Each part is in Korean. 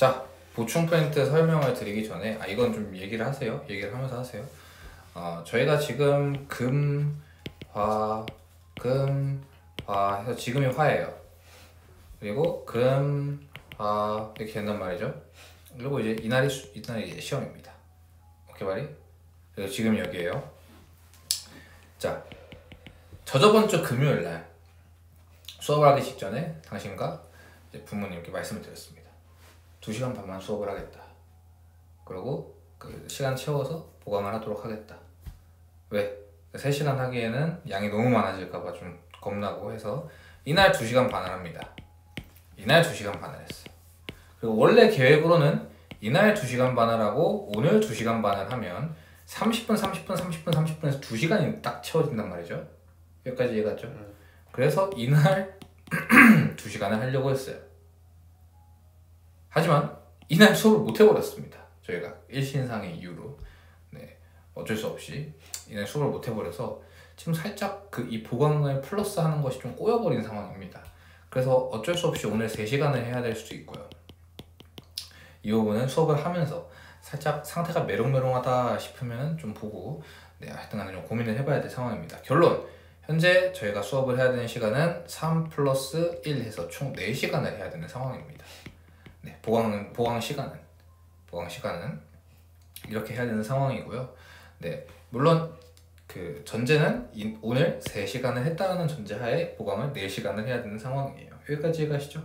자, 보충 프린트 설명을 드리기 전에 이건 좀 얘기를 하세요. 얘기를 하면서 하세요. 저희가 지금 금, 화 해서 지금이 화예요. 그리고 금, 화 이렇게 된단 말이죠. 그리고 이제 이날이 이제 시험입니다. 오케이 말이? 그리고 지금 여기에요. 자, 저번 주 금요일 날 수업을 하기 직전에 당신과 이제 부모님께 말씀을 드렸습니다. 2시간 반만 수업을 하겠다. 그리고 그 시간 채워서 보강을 하도록 하겠다. 왜? 3시간 하기에는 양이 너무 많아질까봐 좀 겁나고 해서 이날 2시간 반을 합니다. 이날 2시간 반을 했어. 그리고 원래 계획으로는 이날 2시간 반을 하고 오늘 2시간 반을 하면 30분, 30분, 30분, 30분에서 2시간이 딱 채워진단 말이죠. 여기까지 이해갔죠? 그래서 이날 2시간을 하려고 했어요. 하지만 이날 수업을 못 해버렸습니다. 저희가 일신상의 이유로 어쩔 수 없이 이날 수업을 못 해버려서 지금 살짝 이 보강을 플러스 하는 것이 좀 꼬여버린 상황입니다. 그래서 어쩔 수 없이 오늘 3시간을 해야 될 수도 있고요. 이 부분은 수업을 하면서 살짝 상태가 메롱메롱하다 싶으면 좀 보고 하여튼간에 좀 고민을 해봐야 될 상황입니다. 결론! 현재 저희가 수업을 해야 되는 시간은 3 플러스 1 해서 총 4시간을 해야 되는 상황입니다. 보강 시간은 이렇게 해야 되는 상황이고요. 물론 그 전제는 오늘 3시간을 했다는 전제하에 보강을 4시간을 해야 되는 상황이에요. 여기까지 이해가시죠?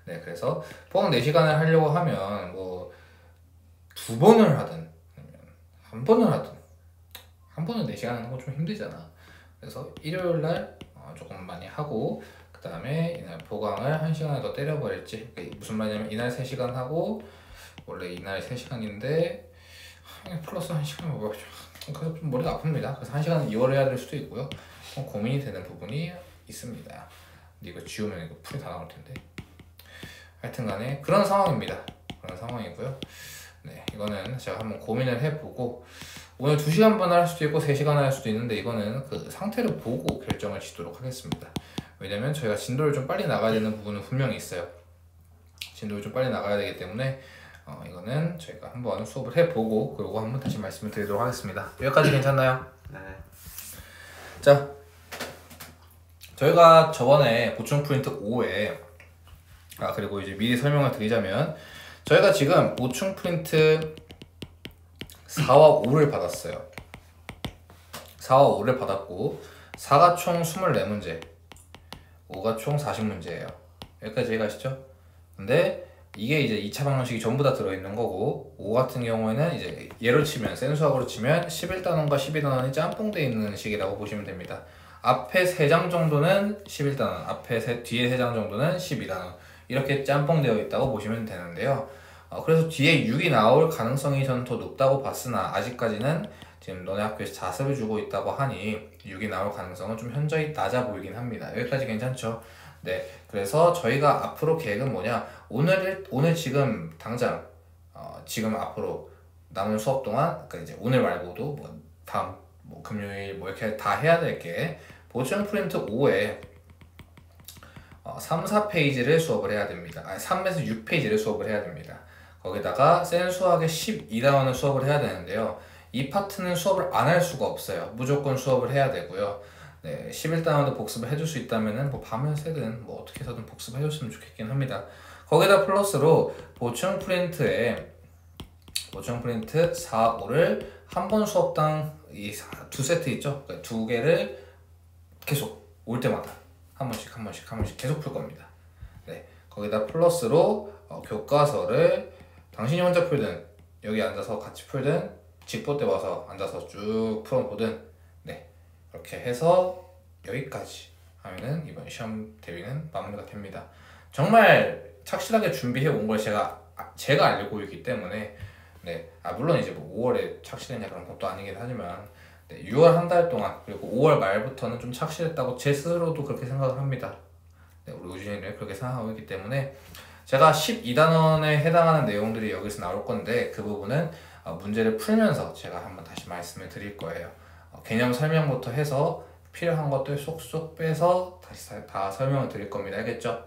그래서 보강 4시간을 하려고 하면 뭐 2번을 하든 아니면 1번을 하든 한 번은 4시간 하는 건 좀 힘들잖아. 그래서 일요일날 조금 많이 하고 그 다음에 이날 보강을 1시간을 더 때려버릴지. 무슨 말이냐면 이날 3시간 하고 원래 이날 3시간인데 플러스 1시간 먹어야죠. 그래서 좀 머리가 아픕니다. 그래서 1시간은 2월 해야 될 수도 있고요. 고민이 되는 부분이 있습니다. 근데 이거 지우면 이거 풀이 다 나올 텐데. 하여튼간에 그런 상황입니다. 그런 상황이고요. 이거는 제가 한번 고민을 해보고 오늘 2시간 반 할 수도 있고 3시간 할 수도 있는데 이거는 그 상태를 보고 결정을 짓도록 하겠습니다. 왜냐면 저희가 진도를 좀 빨리 나가야 되는 부분은 분명히 있어요. 진도를 좀 빨리 나가야 되기 때문에 이거는 저희가 한번 수업을 해보고 그리고 한번 다시 말씀을 드리도록 하겠습니다. 여기까지 괜찮나요? 네. 자, 저희가 저번에 보충 프린트 5에 그리고 이제 미리 설명을 드리자면 저희가 지금 보충 프린트 4와 5를 받았어요. 4와 5를 받았고 4가 총 24문제 5가 총 40문제예요. 여기까지 이해가시죠? 근데 이게 이제 2차 방정식이 전부 다 들어있는 거고 5 같은 경우에는 이제 예로 치면 센수학으로 치면 11단원과 12단원이 짬뽕되어 있는 식이라고 보시면 됩니다. 앞에 3장 정도는 11단원, 뒤에 3장 정도는 12단원 이렇게 짬뽕되어 있다고 보시면 되는데요. 그래서 뒤에 6이 나올 가능성이 저는 더 높다고 봤으나 아직까지는 지금 너네 학교에서 자습을 주고 있다고 하니 6이 나올 가능성은 좀 현저히 낮아 보이긴 합니다. 여기까지 괜찮죠? 그래서 저희가 앞으로 계획은 뭐냐, 오늘 지금 당장 지금 앞으로 남은 수업 동안 그러니까 이제 오늘 말고도 뭐 다음 뭐 금요일 뭐 이렇게 다 해야 될 게 보충 프린트 5에 3, 4페이지를 수업을 해야 됩니다. 3에서 6페이지를 수업을 해야 됩니다. 거기다가 센수학의 12단원을 수업을 해야 되는데요. 이 파트는 수업을 안 할 수가 없어요. 무조건 수업을 해야 되고요. 11단원도 복습을 해줄 수 있다면은 뭐 밤을 새든 뭐 어떻게 해서든 복습을 해줬으면 좋겠긴 합니다. 거기다 플러스로 보충 프린트 4, 5를 한 번 수업당 이 2세트 있죠? 그러니까 2개를 계속 올 때마다 한 번씩 계속 풀 겁니다. 거기다 플러스로 교과서를 당신이 혼자 풀든 여기 앉아서 같이 풀든 직보 때 와서 앉아서 쭉 풀어보든 그렇게 해서 여기까지 하면은 이번 시험 대비는 마무리가 됩니다. 정말 착실하게 준비해 온 걸 제가 알고 있기 때문에 물론 이제 뭐 5월에 착실했냐 그런 것도 아니긴 하지만 6월 한 달 동안 그리고 5월 말부터는 좀 착실했다고 제 스스로도 그렇게 생각을 합니다. 우리 우진이를 그렇게 생각하고 있기 때문에 제가 12단원에 해당하는 내용들이 여기서 나올 건데 그 부분은 문제를 풀면서 제가 한번 다시 말씀을 드릴 거예요. 개념 설명부터 해서 필요한 것들 쏙쏙 빼서 다시 다 설명을 드릴 겁니다. 알겠죠?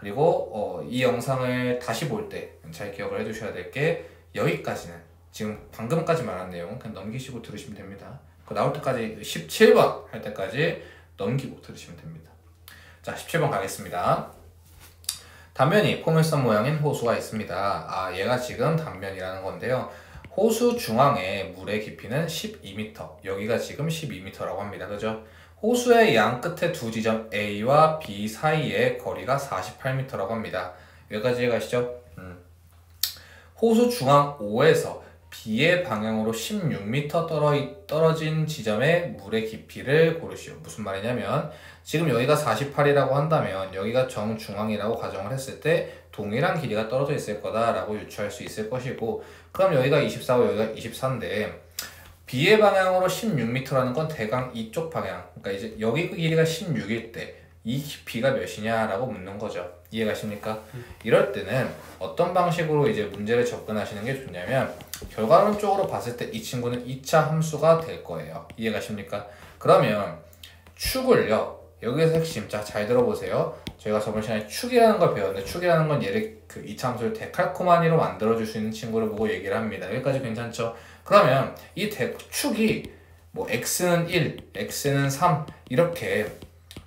그리고 이 영상을 다시 볼 때 잘 기억을 해두셔야 될 게 여기까지는 지금 방금까지 말한 내용 그냥 넘기시고 들으시면 됩니다. 그 나올 때까지 17번 할 때까지 넘기고 들으시면 됩니다. 자, 17번 가겠습니다. 단면이 포물선 모양인 호수가 있습니다. 얘가 지금 단면이라는 건데요. 호수 중앙에 물의 깊이는 12m, 여기가 지금 12m라고 합니다. 그죠? 호수의 양 끝에 두 지점 A와 B 사이의 거리가 48m라고 합니다. 여기까지 이해가시죠? 호수 중앙 O에서 B의 방향으로 16m 떨어진 지점의 물의 깊이를 고르시오. 무슨 말이냐면 지금 여기가 48이라고 한다면 여기가 정중앙이라고 가정을 했을 때 동일한 길이가 떨어져 있을 거다라고 유추할 수 있을 것이고, 그럼 여기가 24고 여기가 24인데 B의 방향으로 16m라는 건 대강 이쪽 방향, 그러니까 이제 여기 그 길이가 16일 때 이 깊이가 몇이냐라고 묻는 거죠. 이해가십니까? 이럴 때는 어떤 방식으로 이제 문제를 접근하시는 게 좋냐면 결과론적으로 봤을 때 이 친구는 2차 함수가 될 거예요. 이해가십니까? 그러면 축을요, 여기에서 핵심, 자, 잘 들어보세요. 저희가 저번 시간에 축이라는 걸 배웠는데 축이라는 건 얘를 그 2차 함수를 데칼코마니로 만들어줄 수 있는 친구를 보고 얘기를 합니다. 여기까지 괜찮죠? 그러면 이 축이 뭐 x는 1, x는 3 이렇게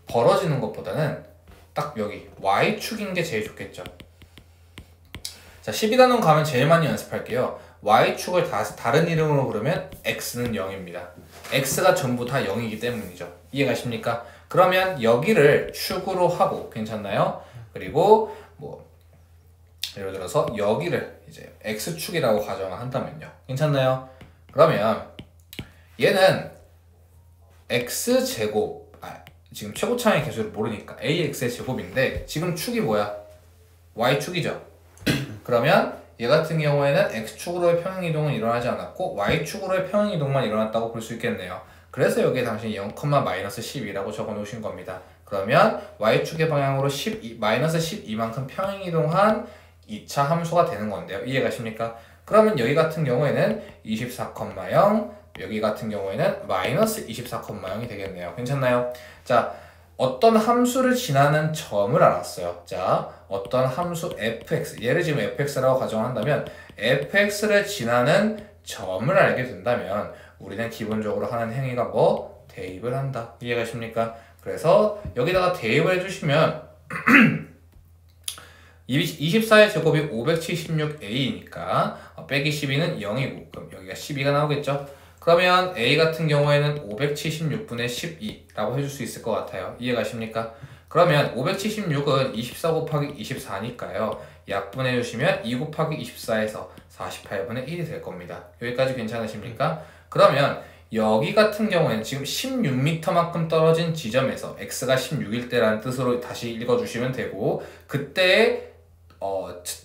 벌어지는 것보다는 딱 여기 y축인 게 제일 좋겠죠. 자, 12단원 가면 제일 많이 연습할게요. y축을 다른 이름으로 부르면 x는 0입니다. x가 전부 다 0이기 때문이죠. 이해가십니까? 그러면 여기를 축으로 하고, 괜찮나요? 그리고 뭐 예를 들어서 여기를 이제 x축이라고 가정을 한다면요. 괜찮나요? 그러면 얘는 x제곱, 지금 최고차의 개수를 모르니까 ax의 제곱인데 지금 축이 뭐야? y축이죠. 그러면 얘 같은 경우에는 x축으로의 평행이동은 일어나지 않았고 y축으로의 평행이동만 일어났다고 볼 수 있겠네요. 그래서 여기에 당신이 0,-12라고 적어 놓으신 겁니다. 그러면 y축의 방향으로 -12만큼 평행이동한 2차 함수가 되는 건데요. 이해가십니까? 그러면 여기 같은 경우에는 24,0, 여기 같은 경우에는 -24,0이 되겠네요. 괜찮나요? 자, 어떤 함수를 지나는 점을 알았어요. 자, 어떤 함수 fx, 얘를 지금 fx라고 가정한다면 fx를 지나는 점을 알게 된다면 우리는 기본적으로 하는 행위가 뭐? 대입을 한다. 이해가십니까? 그래서 여기다가 대입을 해주시면 24의 제곱이 576a니까 빼기 12는 0이고 그럼 여기가 12가 나오겠죠? 그러면 a 같은 경우에는 576분의 12라고 해줄 수 있을 것 같아요. 이해가십니까? 그러면 576은 24 곱하기 24니까요. 약분해 주시면 2 곱하기 24에서 48분의 1이 될 겁니다. 여기까지 괜찮으십니까? 그러면 여기 같은 경우에는 지금 16m만큼 떨어진 지점에서 x가 16일 때라는 뜻으로 다시 읽어주시면 되고, 그때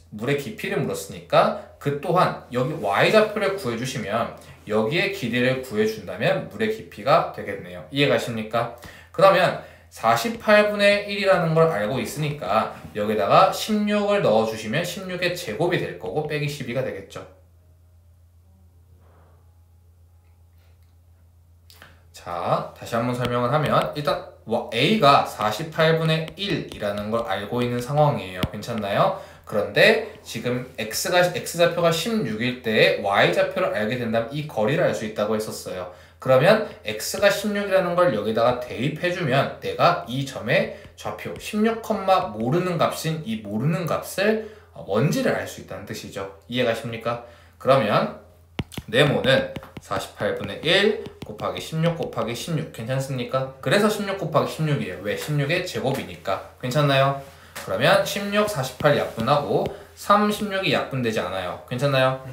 물의 깊이를 물었으니까 그 또한 여기 y좌표를 구해주시면 여기에 길이를 구해준다면 물의 깊이가 되겠네요. 이해가십니까? 그러면 48분의 1이라는 걸 알고 있으니까 여기다가 16을 넣어주시면 16의 제곱이 될 거고 빼기 12가 되겠죠. 자, 다시 한번 설명을 하면 일단 A가 48분의 1이라는 걸 알고 있는 상황이에요. 괜찮나요? 그런데 지금 X좌표가 16일 때에 Y좌표를 알게 된다면 이 거리를 알 수 있다고 했었어요. 그러면 X가 16이라는 걸 여기다가 대입해주면 내가 이 점의 좌표 16, 모르는 값인 이 모르는 값을 뭔지를 알 수 있다는 뜻이죠. 이해가십니까? 그러면 네모는 48분의 1 곱하기 16 곱하기 16 괜찮습니까? 그래서 16 곱하기 16이에요. 왜? 16의 제곱이니까. 괜찮나요? 그러면 16, 48 약분하고 3, 16이 약분되지 않아요. 괜찮나요?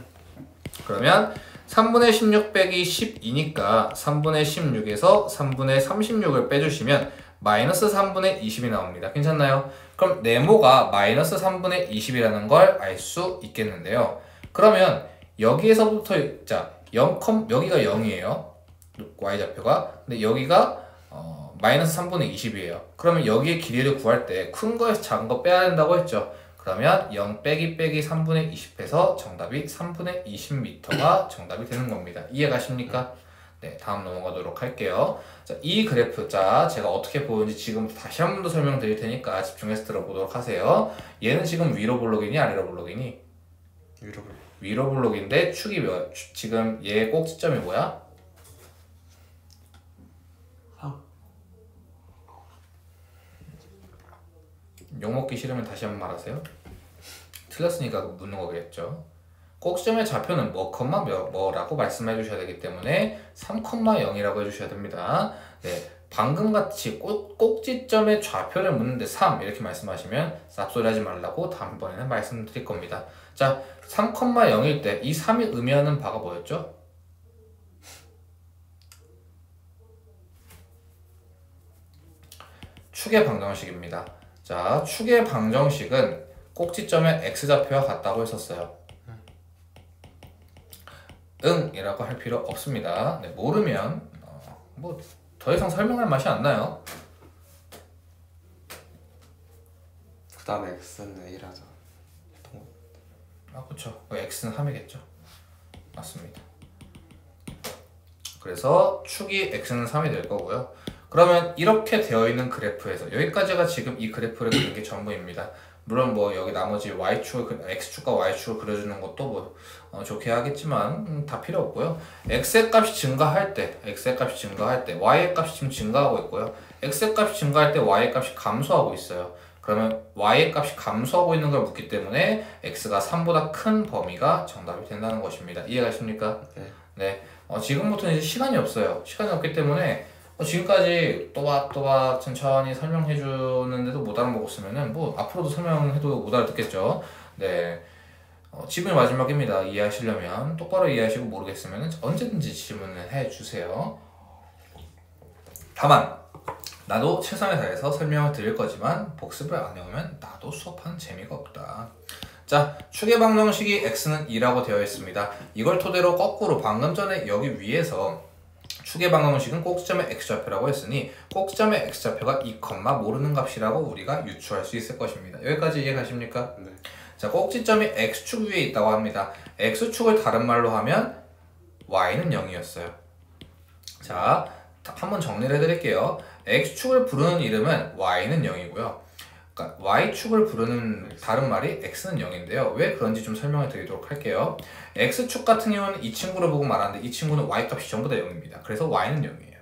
그러면 3분의 16 빼기 12니까 3분의 16에서 3분의 36을 빼주시면 마이너스 3분의 20이 나옵니다. 괜찮나요? 그럼 네모가 마이너스 3분의 20이라는 걸 알 수 있겠는데요. 그러면 여기에서부터 자, 여기가 0이에요. y좌표가. 근데 여기가 마이너스 3분의 20이에요. 그러면 여기에 길이를 구할 때 큰 거에서 작은 거 빼야 된다고 했죠. 그러면 0 빼기 3분의 20에서 정답이 3분의 20m가 정답이 되는 겁니다. 이해가십니까? 네, 다음 넘어가도록 할게요. 자, 이 그래프, 자, 제가 어떻게 보는지 지금 다시 한 번 더 설명드릴 테니까 집중해서 들어보도록 하세요. 얘는 지금 위로 블록이니 아래로 블록이니? 위로 블록. 위로 블록인데 축이 지금 얘 꼭지점이 뭐야? 3. 욕먹기 싫으면 다시 한 번 말하세요. 틀렸으니까 묻는 거겠죠. 꼭지점의 좌표는 뭐라고 말씀해 주셔야 되기 때문에 3,0이라고 해주셔야 됩니다. 네, 방금 같이 꼭지점의 좌표를 묻는데 3 이렇게 말씀하시면 쌉소리 하지 말라고 다음번에는 말씀드릴 겁니다. 자, 3,0일 때 이 3이 의미하는 바가 뭐였죠? 축의 방정식입니다. 자, 축의 방정식은 꼭지점의 x좌표와 같다고 했었어요. 응 이라고 할 필요 없습니다. 네, 모르면 뭐 더 이상 설명할 맛이 안 나요. 그 다음에 x는 a라죠. 아 그쵸, x는 3이겠죠. 맞습니다. 그래서 축이 x는 3이 될 거고요. 그러면 이렇게 되어 있는 그래프에서 여기까지가 지금 이 그래프를 그린 게 전부입니다. 물론 뭐 여기 나머지 y축을 x축과 y축을 그려주는 것도 뭐 좋게 하겠지만 다 필요 없고요. x의 값이 증가할 때 y의 값이 지금 증가하고 있고요. x의 값이 증가할 때 y의 값이 감소하고 있어요. 그러면 y의 값이 감소하고 있는 걸 묻기 때문에 x가 3보다 큰 범위가 정답이 된다는 것입니다. 이해가십니까? 네. 네. 지금부터는 이제 시간이 없어요. 시간이 없기 때문에 지금까지 또박또박 천천히 설명해 주는데도 못 알아먹었으면은 뭐 앞으로도 설명해도 못 알아듣겠죠. 네. 지금이 마지막입니다. 이해하시려면 똑바로 이해하시고 모르겠으면 언제든지 질문을 해 주세요. 다만 나도 최선을 다해서 설명을 드릴 거지만 복습을 안 해오면 나도 수업하는 재미가 없다. 자, 축의 방정식이 x는 2라고 되어 있습니다. 이걸 토대로 거꾸로 방금 전에 여기 위에서 축의 방정식은 꼭지점의 x좌표라고 했으니 꼭지점의 x좌표가 2, 모르는 값이라고 우리가 유추할 수 있을 것입니다. 여기까지 이해가십니까? 네. 자, 꼭지점이 x축 위에 있다고 합니다. x축을 다른 말로 하면 y는 0이었어요. 자, 한번 정리를 해드릴게요. x축을 부르는 이름은 y는 0이고요. 그러니까 y축을 부르는 다른 말이 x는 0인데요. 왜 그런지 좀 설명해 드리도록 할게요. x축 같은 경우는 이 친구를 보고 말하는데 이 친구는 y값이 전부 다 0입니다. 그래서 y는 0이에요.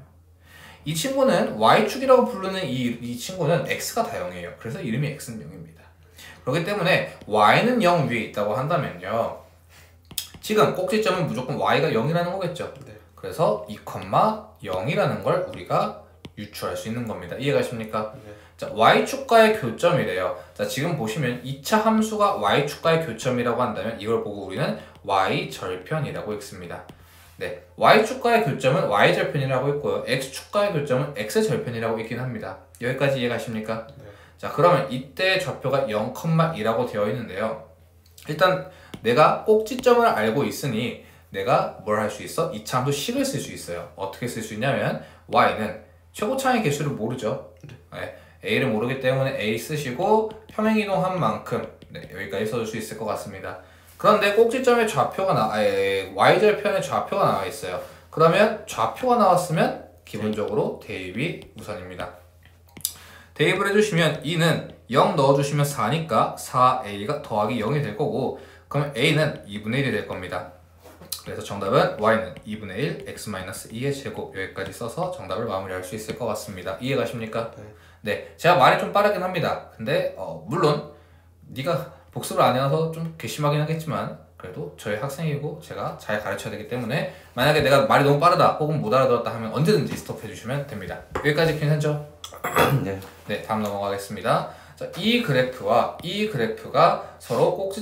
이 친구는 y축이라고 부르는 이 친구는 x가 다 0이에요. 그래서 이름이 x는 0입니다. 그렇기 때문에 y는 0 위에 있다고 한다면요. 지금 꼭지점은 무조건 y가 0이라는 거겠죠. 네. 그래서 2, 0이라는 걸 우리가 유추할 수 있는 겁니다. 이해가십니까? 네. 자, y축과의 교점이래요. 자, 지금 보시면 2차 함수가 y축과의 교점이라고 한다면 이걸 보고 우리는 y절편이라고 읽습니다. 네, y축과의 교점은 y절편이라고 읽고요. x축과의 교점은 x절편이라고 읽긴 합니다. 여기까지 이해가십니까? 네. 자, 그러면 이때 좌표가 0,2라고 되어 있는데요. 일단 내가 꼭지점을 알고 있으니 내가 뭘 할 수 있어? 2차 함수 식을 쓸 수 있어요. 어떻게 쓸 수 있냐면 y는 최고차의 개수를 모르죠. 네, a를 모르기 때문에 a 쓰시고 평행이동한 만큼 여기까지 써줄 수 있을 것 같습니다. 그런데 꼭지점의 좌표가 y절편의 좌표가 나와 있어요. 그러면 좌표가 나왔으면 기본적으로 대입이 우선입니다. 대입을 해주시면 2는 0 넣어주시면 4니까 4a가 더하기 0이 될 거고 그러면 a는 2분의 1이 될 겁니다. 그래서 정답은 y는 2분의 1 x-2의 제곱 여기까지 써서 정답을 마무리할 수 있을 것 같습니다. 이해가십니까? 네. 네, 제가 말이 좀 빠르긴 합니다. 근데 물론 네가 복습을 안 해와서 좀 괘씸하긴 하겠지만 그래도 저희 학생이고 제가 잘 가르쳐야 되기 때문에 만약에 내가 말이 너무 빠르다 혹은 못 알아들었다 하면 언제든지 스톱해 주시면 됩니다. 여기까지 괜찮죠? 네. 네, 다음 넘어가겠습니다. 자, 이 그래프와 이 그래프가 서로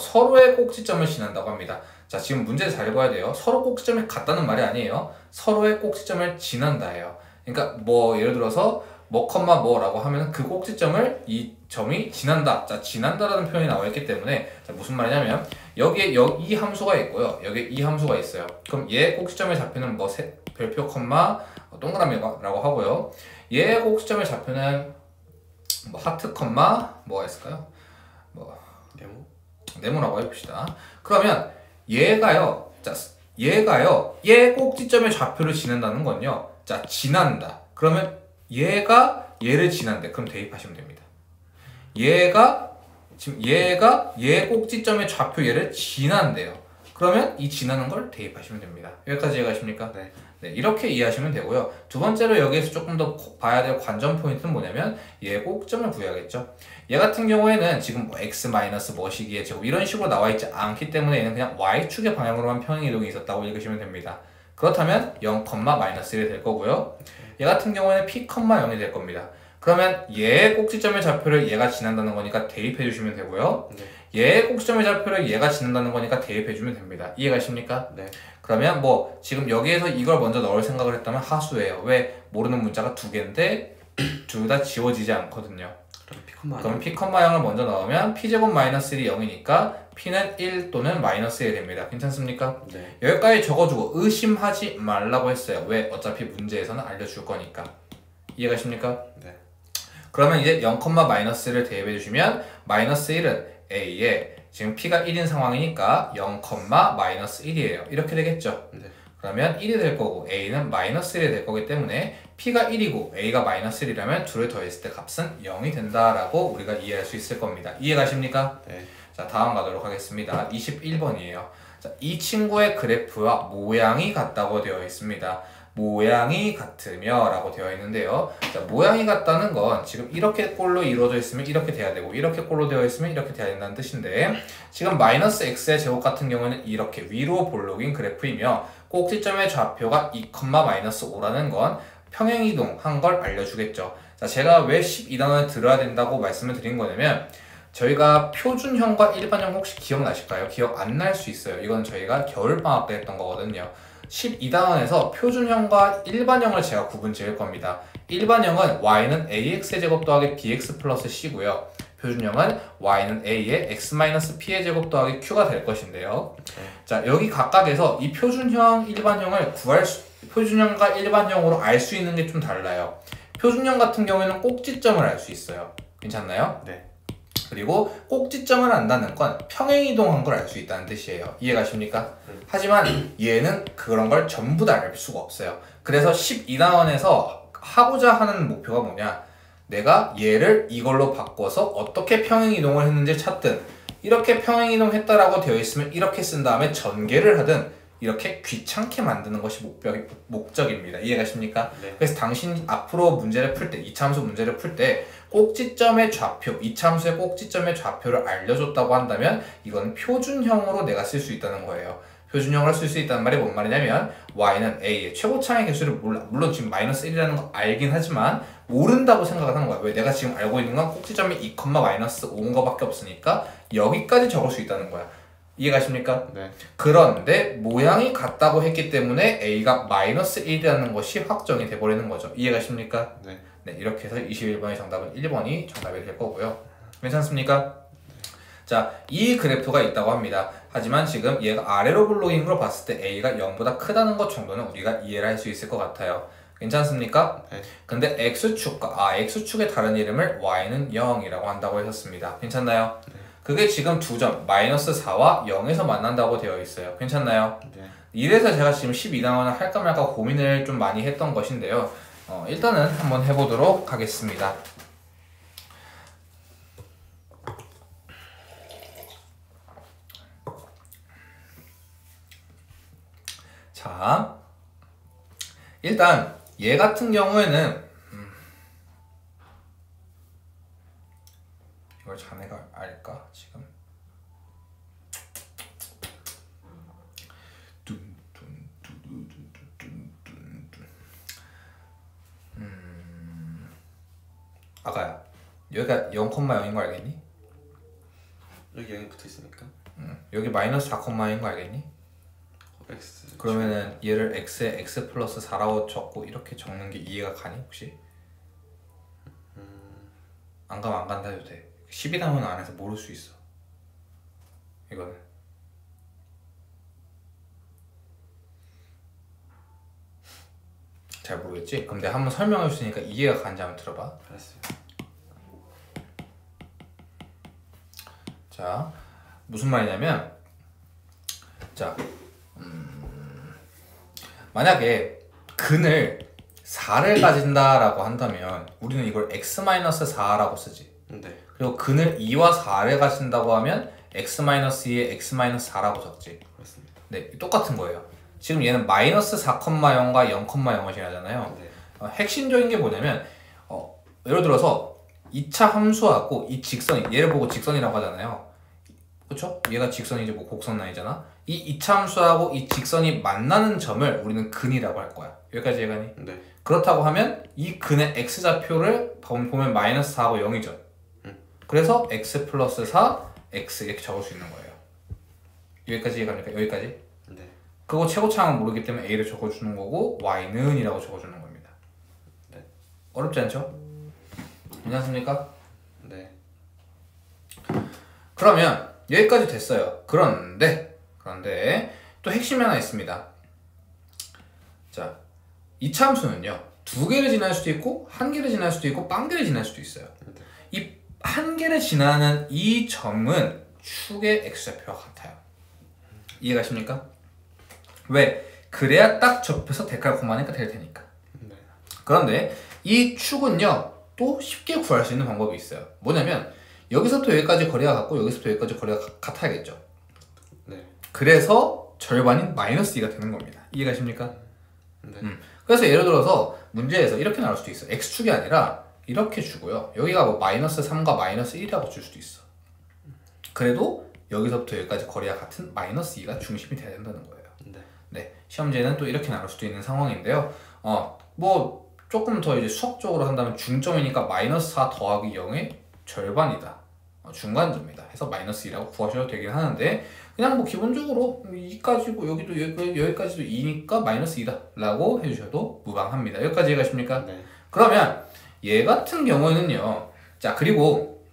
서로의 꼭지점을 지난다고 합니다. 자, 지금 문제를 잘 봐야 돼요. 서로 꼭지점이 같다는 말이 아니에요. 서로의 꼭지점을 지난다예요. 그러니까 뭐 예를 들어서 뭐라고 하면 그 꼭지점을 이 점이 지난다. 자, 지난다라는 표현이 나와 있기 때문에 자, 무슨 말이냐면 여기에 이 함수가 있고요. 여기에 이 함수가 있어요. 그럼 얘 꼭지점의 좌표는 뭐 별표 콤마 동그라미라고 하고요. 얘 꼭지점의 좌표는 뭐 하트 콤마 뭐가 있을까요? 뭐 네모. 네모라고 해봅시다. 그러면 얘가요. 자, 얘가요, 얘 꼭지점의 좌표를 지난다는 건요, 자, 지난다. 그러면 얘가 얘를 지난대. 그럼 대입하시면 됩니다. 지금 얘가 얘 꼭지점의 좌표 얘를 지난대요. 그러면 이 지나는 걸 대입하시면 됩니다. 여기까지 이해가십니까? 네. 네, 이렇게 이해하시면 되고요. 두 번째로 여기에서 조금 더 봐야 될 관전 포인트는 뭐냐면 얘 꼭점을 구해야겠죠. 얘 같은 경우에는 지금 뭐 x 마이너스 뭐시기에 제곱 이런 식으로 나와 있지 않기 때문에 얘는 그냥 y축의 방향으로만 평행이동이 있었다고 읽으시면 됩니다. 그렇다면 0, 마이너스 1이 될 거고요. 얘 같은 경우에는 p, 0이 될 겁니다. 그러면 얘 꼭지점의 좌표를 얘가 지난다는 거니까 대입해 주시면 되고요. 네. 얘 꼭지점의 좌표를 얘가 지난다는 거니까 대입해 주면 됩니다. 이해가십니까? 네. 그러면 뭐 지금 여기에서 이걸 먼저 넣을 생각을 했다면 하수예요. 왜? 모르는 문자가 두 개인데 둘 다 지워지지 않거든요. 그럼 p, 0을 먼저 넣으면 p제곱 마이너스 1이 0이니까 p는 1 또는 마이너스 1이 됩니다. 괜찮습니까? 네. 여기까지 적어주고 의심하지 말라고 했어요. 왜? 어차피 문제에서는 알려줄 거니까. 이해가십니까? 네. 그러면 이제 0, 마이너스를 대입해 주시면 마이너스 1은 a에 지금 p가 1인 상황이니까 0, 마이너스 1이에요. 이렇게 되겠죠? 네. 그러면 1이 될 거고 a는 마이너스 1이 될 거기 때문에 p가 1이고 a가 마이너스 1이라면 둘을 더했을 때 값은 0이 된다라고 우리가 이해할 수 있을 겁니다. 이해가십니까? 네. 자, 다음 가도록 하겠습니다. 21번이에요. 자, 이 친구의 그래프와 모양이 같다고 되어 있습니다. 모양이 같으며 라고 되어 있는데요. 자, 모양이 같다는 건 지금 이렇게 꼴로 이루어져 있으면 이렇게 돼야 되고 이렇게 꼴로 되어 있으면 이렇게 돼야 된다는 뜻인데 지금 마이너스 x의 제곱 같은 경우는 이렇게 위로 볼록인 그래프이며 꼭지점의 좌표가 2, 마이너스 5라는 건 평행이동한 걸 알려주겠죠. 자, 제가 왜 12단원을 들어야 된다고 말씀을 드린 거냐면 저희가 표준형과 일반형 혹시 기억나실까요? 기억 안 날 수 있어요. 이건 저희가 겨울방학 때 했던 거거든요. 12단원에서 표준형과 일반형을 제가 구분 지을 겁니다. 일반형은 y는 ax의 제곱 더하기 bx 플러스 c고요. 표준형은 y는 a의 x-p의 제곱 더하기 q가 될 것인데요. 자, 여기 각각에서 이 표준형, 일반형을 표준형과 일반형으로 알 수 있는 게 좀 달라요. 표준형 같은 경우에는 꼭지점을 알 수 있어요. 괜찮나요? 네. 그리고 꼭지점을 안다는 건 평행이동한 걸 알 수 있다는 뜻이에요. 이해가십니까? 하지만 얘는 그런 걸 전부 다 알 수가 없어요. 그래서 12단원에서 하고자 하는 목표가 뭐냐? 내가 얘를 이걸로 바꿔서 어떻게 평행이동을 했는지 찾든 이렇게 평행이동했다라고 되어 있으면 이렇게 쓴 다음에 전개를 하든 이렇게 귀찮게 만드는 것이 목적입니다. 이해가십니까? 네. 그래서 당신 앞으로 문제를 풀 때, 이차함수 문제를 풀 때 꼭지점의 좌표, 이차함수의 꼭지점의 좌표를 알려줬다고 한다면 이건 표준형으로 내가 쓸 수 있다는 거예요. 표준형으로 쓸 수 있다는 말이 뭔 말이냐면 y는 a의 최고차의 개수를 몰라. 물론 지금 마이너스 1이라는 거 알긴 하지만 모른다고 생각을 하는 거야. 왜? 내가 지금 알고 있는 건 꼭지점이 2, 마이너스 5인 거밖에 없으니까 여기까지 적을 수 있다는 거야. 이해가십니까? 네. 그런데 모양이 같다고 했기 때문에 a가 마이너스 1이라는 것이 확정이 돼버리는 거죠. 이해가십니까? 네. 네, 이렇게 해서 21번의 정답은 1번이 정답이 될 거고요. 괜찮습니까? 자, 이 그래프가 있다고 합니다. 하지만 지금 얘가 아래로 볼록인 걸 봤을 때 a가 0보다 크다는 것 정도는 우리가 이해를 할 수 있을 것 같아요. 괜찮습니까? 네. 근데 x축의 다른 이름을 y는 0이라고 한다고 하셨습니다. 괜찮나요? 네. 그게 지금 두 점, 마이너스 4와 0에서 만난다고 되어 있어요. 괜찮나요? 네. 이래서 제가 지금 12단원을 할까 말까 고민을 좀 많이 했던 것인데요. 일단은 한번 해보도록 하겠습니다. 자, 일단 얘 같은 경우에는 이걸 자네가 알까 지금? 아가야, 여기가 0,0인 거 알겠니? 여기 0이 붙어 있으니까. 여기 마이너스 4,0인 거 알겠니? x. 그러면은 얘를 x에 x 플러스 4라고 적고 이렇게 적는 게 이해가 가니 혹시? 안 가면 안 간다 해도 돼. 12단원 안에서 모를 수 있어. 이거는. 잘 모르겠지? 그럼 내가 한번 설명해 줄 테니까 이해가 가는지 한번 들어봐. 알았어요. 자, 무슨 말이냐면 자, 만약에 근을 4를 가진다라고 한다면 우리는 이걸 x-4라고 쓰지. 네. 그리고 근을 2와 4를 가진다고 하면 x-2에 x-4라고 적지. 그렇습니다. 네, 똑같은 거예요. 지금 얘는 마이너스 4,0과 0,0을 지나잖아요. 네. 핵심적인 게 뭐냐면 예를 들어서 2차 함수하고 이 직선이 얘를 보고 직선이라고 하잖아요. 그쵸? 얘가 직선이지 뭐 곡선 라인이잖아. 이 2차 함수하고 이 직선이 만나는 점을 우리는 근이라고 할 거야. 여기까지 이해가니? 네. 그렇다고 하면 이 근의 x좌표를 보면 마이너스 4하고 0이죠. 그래서 x 플러스 4, x 이렇게 적을 수 있는 거예요. 여기까지 이해갑니까? 여기까지? 네. 그리고 최고차항은 모르기 때문에 a를 적어주는 거고 y는 이라고 적어주는 겁니다. 네. 어렵지 않죠? 괜찮습니까? 네. 그러면 여기까지 됐어요. 그런데 또 핵심이 하나 있습니다. 자, 이 참수는요 2개를 지날 수도 있고 1개를 지날 수도 있고 0개를 지날 수도 있어요. 네. 이 1개를 지나는 이 점은 축의 x좌표와 같아요. 이해가십니까? 왜? 그래야 딱 접해서 데칼코마니까 될 테니까. 네. 그런데 이 축은요 또 쉽게 구할 수 있는 방법이 있어요. 뭐냐면 여기서부터 여기까지 거리가 같고 여기서부터 여기까지 거리가 같아야겠죠. 네. 그래서 절반인 마이너스 2가 되는 겁니다. 이해가십니까? 네. 그래서 예를 들어서 문제에서 이렇게 나올 수도 있어. x축이 아니라 이렇게 주고요. 여기가 뭐 마이너스 3과 마이너스 1이라고 줄 수도 있어. 그래도 여기서부터 여기까지 거리가 같은 마이너스 2가 중심이 돼야 된다는 거예요. 네. 네, 시험제는 또 이렇게 나올 수도 있는 상황인데요. 뭐 조금 더 이제 수학적으로 한다면 중점이니까 마이너스 4 더하기 0의 절반이다. 중간점이다. 해서 마이너스 2라고 구하셔도 되긴 하는데 그냥 뭐 기본적으로 2까지고 여기도 여기까지도 2니까 마이너스 2다 라고 해주셔도 무방합니다. 여기까지 이해가십니까? 네. 그러면 얘 같은 경우는요. 자, 그리고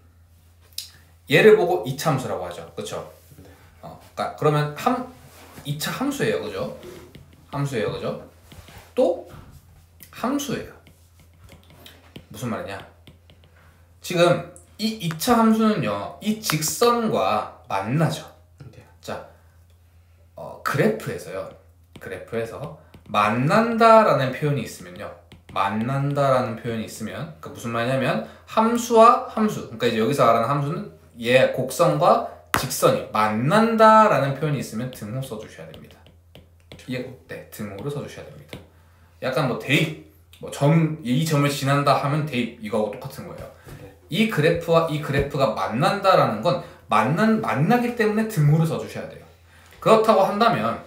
얘를 보고 2차 함수라고 하죠. 그쵸? 네. 그러니까 그러면 2차 함수예요. 그죠? 함수예요. 그죠? 또 함수예요. 무슨 말이냐? 지금 이 2차 함수는요. 이 직선과 만나죠. 네. 자, 그래프에서 만난다라는 표현이 있으면요. 만난다라는 표현이 있으면 그러니까 무슨 말이냐면 함수와 함수 그러니까 이제 여기서 말하는 함수는 얘 곡선과 직선이 만난다라는 표현이 있으면 등호 써주셔야 됩니다. 네, 등호를 써주셔야 됩니다. 약간 뭐 대입, 이 점을 지난다 하면 대입 이거하고 똑같은 거예요. 네. 이 그래프와 이 그래프가 만난다라는 건 만나기 때문에 등호를 써주셔야 돼요. 그렇다고 한다면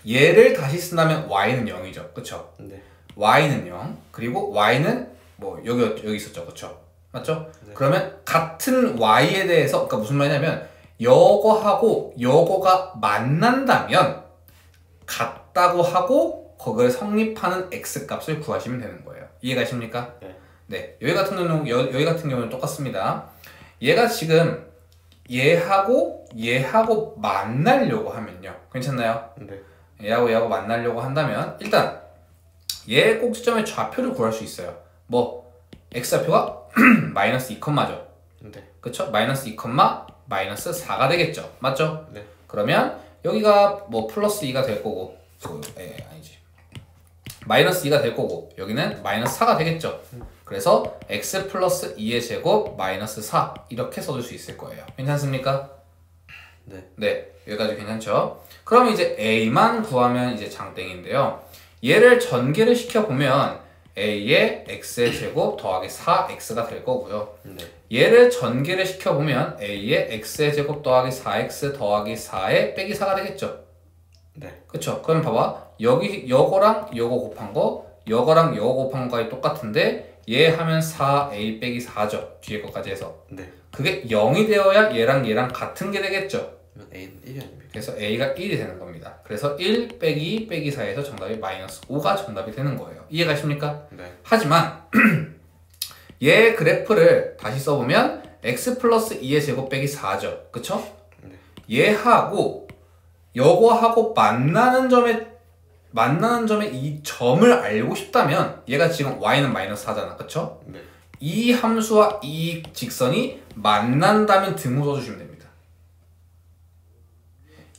얘를 다시 쓴다면 y는 0이죠, 그렇죠? 네. y는 0 그리고 y는 뭐 여기 있었죠, 그렇죠? 맞죠? 네. 그러면 같은 y에 대해서 그러니까 무슨 말이냐면 요거하고 요거가 만난다면 같다고 하고 거기를 성립하는 x 값을 구하시면 되는 거예요. 이해가십니까? 네. 네. 여기 같은 경우는 똑같습니다. 얘가 지금 얘하고 만나려고 하면요. 괜찮나요? 네. 얘하고 만나려고 한다면 일단 얘 꼭지점의 좌표를 구할 수 있어요. 뭐 x좌표가 마이너스 2죠. 네. 그쵸? 마이너스 2, 마이너스 4가 되겠죠. 맞죠? 네. 그러면 여기가 뭐 플러스 2가 될 거고 아니지 마이너스 2가 될 거고 여기는 마이너스 4가 되겠죠. 그래서 x 플러스 2의 제곱 마이너스 4 이렇게 써줄 수 있을 거예요. 괜찮습니까? 네. 네, 여기까지 괜찮죠? 그럼 이제 a만 구하면 이제 장땡인데요. 얘를 전개를 시켜보면 a의 x의 제곱 더하기 4x가 될 거고요. 네. 얘를 전개를 시켜보면 a의 x의 제곱 더하기 4x 더하기 4의 빼기 4가 되겠죠. 네. 그쵸? 그럼 봐봐. 여기 요거랑 요거 곱한 거 요거랑 요거 곱한 거가 똑같은데 얘 하면 4a 빼기 4죠. 뒤에 것까지 해서. 네. 그게 0이 되어야 얘랑 같은 게 되겠죠. 그러면 A는 1이 아닙니까? 그래서 a가 1이 되는 겁니다. 그래서 1 빼기 4에서 정답이 마이너스 5가 정답이 되는 거예요. 이해가십니까? 네. 하지만 얘 그래프를 다시 써보면 x 플러스 2의 제곱 빼기 4죠. 그쵸? 네. 얘하고 요거하고 만나는 점에 이 점을 알고 싶다면 얘가 지금 y는 마이너스 4잖아. 그쵸? 네. 이 함수와 이 직선이 만난다면 등호 써주시면 됩니다.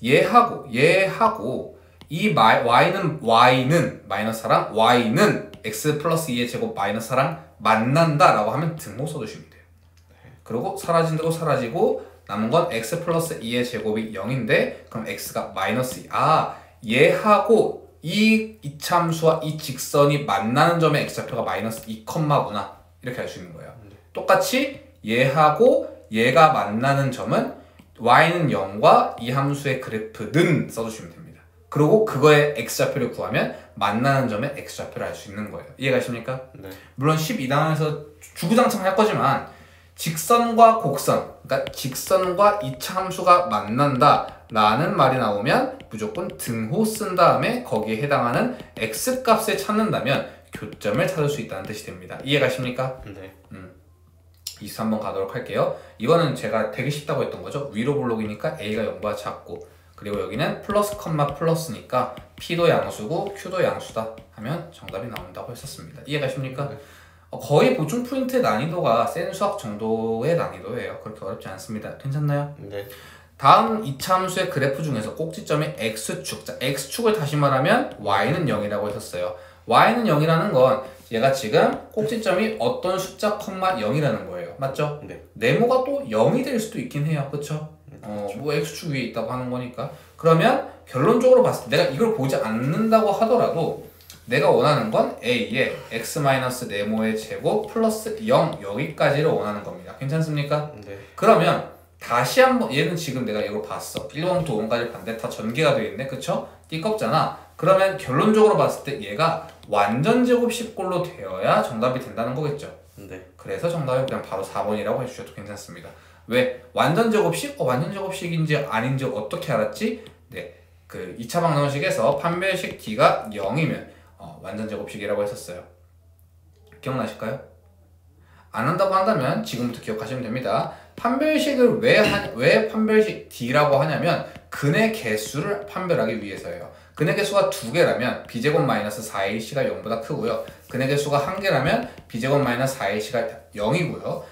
얘하고 y는 마이너스 4랑 y는 x 플러스 2의 제곱 마이너스 4랑 만난다 라고 하면 등호 써주시면 돼요. 그리고 사라진다고 사라지고 남은 건 x 플러스 2의 제곱이 0인데 그럼 x가 마이너스 2. 얘하고 이 이차함수와 이 직선이 만나는 점의 x좌표가 마이너스 2,구나 이렇게 알 수 있는 거예요. 똑같이 얘하고 얘가 만나는 점은 y는 0과 이 함수의 그래프는 써주시면 됩니다. 그리고 그거의 x좌표를 구하면 만나는 점의 x좌표를 알 수 있는 거예요. 이해가십니까? 네. 물론 12단원에서 주구장창 할 거지만 직선과 곡선, 그러니까 직선과 이차 함수가 만난다 라는 말이 나오면 무조건 등호 쓴 다음에 거기에 해당하는 x값을 찾는다면 교점을 찾을 수 있다는 뜻이 됩니다. 이해가십니까? 네. 23번 가도록 할게요. 이거는 제가 되게 쉽다고 했던 거죠. 위로 볼록이니까 a가 0보다 작고 그리고 여기는 플러스 컴마 플러스니까 p도 양수고 q도 양수다 하면 정답이 나온다고 했었습니다. 이해가십니까? 네. 거의 보충 포인트의 난이도가 센 수학 정도의 난이도예요. 그렇게 어렵지 않습니다. 괜찮나요? 네. 다음 이차 함수의 그래프 중에서 꼭지점이 x축. 자, x축을 다시 말하면 y는 0이라고 했었어요. y는 0이라는 건 얘가 지금 꼭지점이 어떤 숫자 콤마 0이라는 거예요. 맞죠? 네. 네모가 또 0이 될 수도 있긴 해요. 그쵸? 뭐 x축 위에 있다고 하는 거니까. 그러면 결론적으로 봤을 때 내가 이걸 보지 않는다고 하더라도 내가 원하는 건 a에 x-네모의 제곱 플러스 0 여기까지를 원하는 겁니다. 괜찮습니까? 네. 그러면 다시 한번 얘는 지금 내가 이걸 봤어. 1번부터 5번까지 봤는데 다 전개가 되어 있네. 그쵸? 띠껍잖아. 그러면 결론적으로 봤을 때 얘가 완전 제곱식꼴로 되어야 정답이 된다는 거겠죠. 네. 그래서 정답이 그냥 바로 4번이라고 해주셔도 괜찮습니다. 왜? 완전 제곱식? 완전 제곱식인지 아닌지 어떻게 알았지? 네, 그 2차 방정식에서 판별식 d가 0이면 완전 제곱식이라고 했었어요. 기억나실까요? 안 한다고 한다면 지금부터 기억하시면 됩니다. 판별식을 왜 판별식 d라고 하냐면 근의 개수를 판별하기 위해서예요. 근의 개수가 2개라면 b제곱 마이너스 4ac가 0보다 크고요. 근의 개수가 1개라면 b제곱 마이너스 4ac가 0이고요.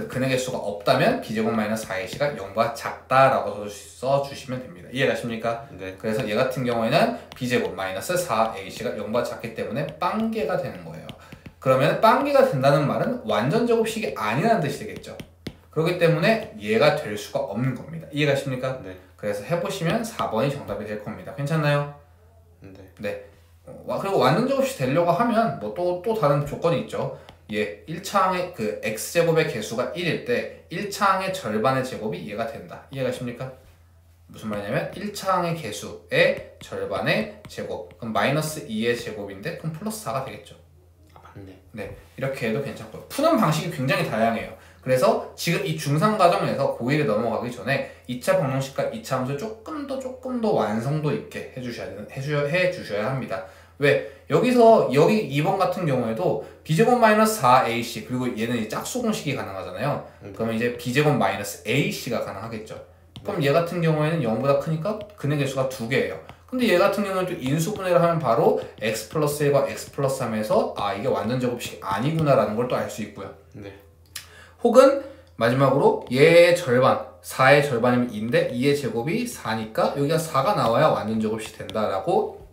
근의 개수가 없다면 b제곱 마이너스 4ac가 0보다 작다라고 써주시면 됩니다. 이해가십니까? 네. 그래서 얘 같은 경우에는 b제곱 마이너스 4ac가 0보다 작기 때문에 빵개가 되는 거예요. 그러면 빵개가 된다는 말은 완전 제곱식이 아니라는 뜻이 되겠죠. 그렇기 때문에 얘가 될 수가 없는 겁니다. 이해가십니까? 네. 그래서 해보시면 4번이 정답이 될 겁니다. 괜찮나요? 네. 네. 그리고 완전 제곱식 되려고 하면 뭐 또 다른 조건이 있죠. 얘 1차항의 그 x제곱의 개수가 1일 때 1차항의 절반의 제곱이 얘가 된다. 이해가십니까? 무슨 말이냐면 1차항의 개수의 절반의 제곱 그럼 마이너스 2의 제곱인데 그럼 플러스 4가 되겠죠. 맞네. 네, 이렇게 해도 괜찮고요. 푸는 방식이 굉장히 다양해요. 그래서 지금 이 중상 과정에서 고1에 넘어가기 전에 2차 방정식과 2차 함수 조금 더 완성도 있게 해주셔야 합니다. 왜? 여기서 여기 2번 같은 경우에도 b제곱 마이너스 4ac 그리고 얘는 이제 짝수 공식이 가능하잖아요. 그러면 이제 b제곱 마이너스 ac가 가능하겠죠. 그럼 얘 같은 경우에는 0보다 크니까 근의 개수가 2개예요. 근데 얘 같은 경우는 또 인수분해를 하면 바로 x 플러스 1과 x 플러스 3에서 이게 완전 제곱식이 아니구나 라는 걸 또 알 수 있고요. 네. 혹은 마지막으로 얘의 절반 4의 절반이면 2인데 2의 제곱이 4니까 여기가 4가 나와야 완전 제곱식 된다라고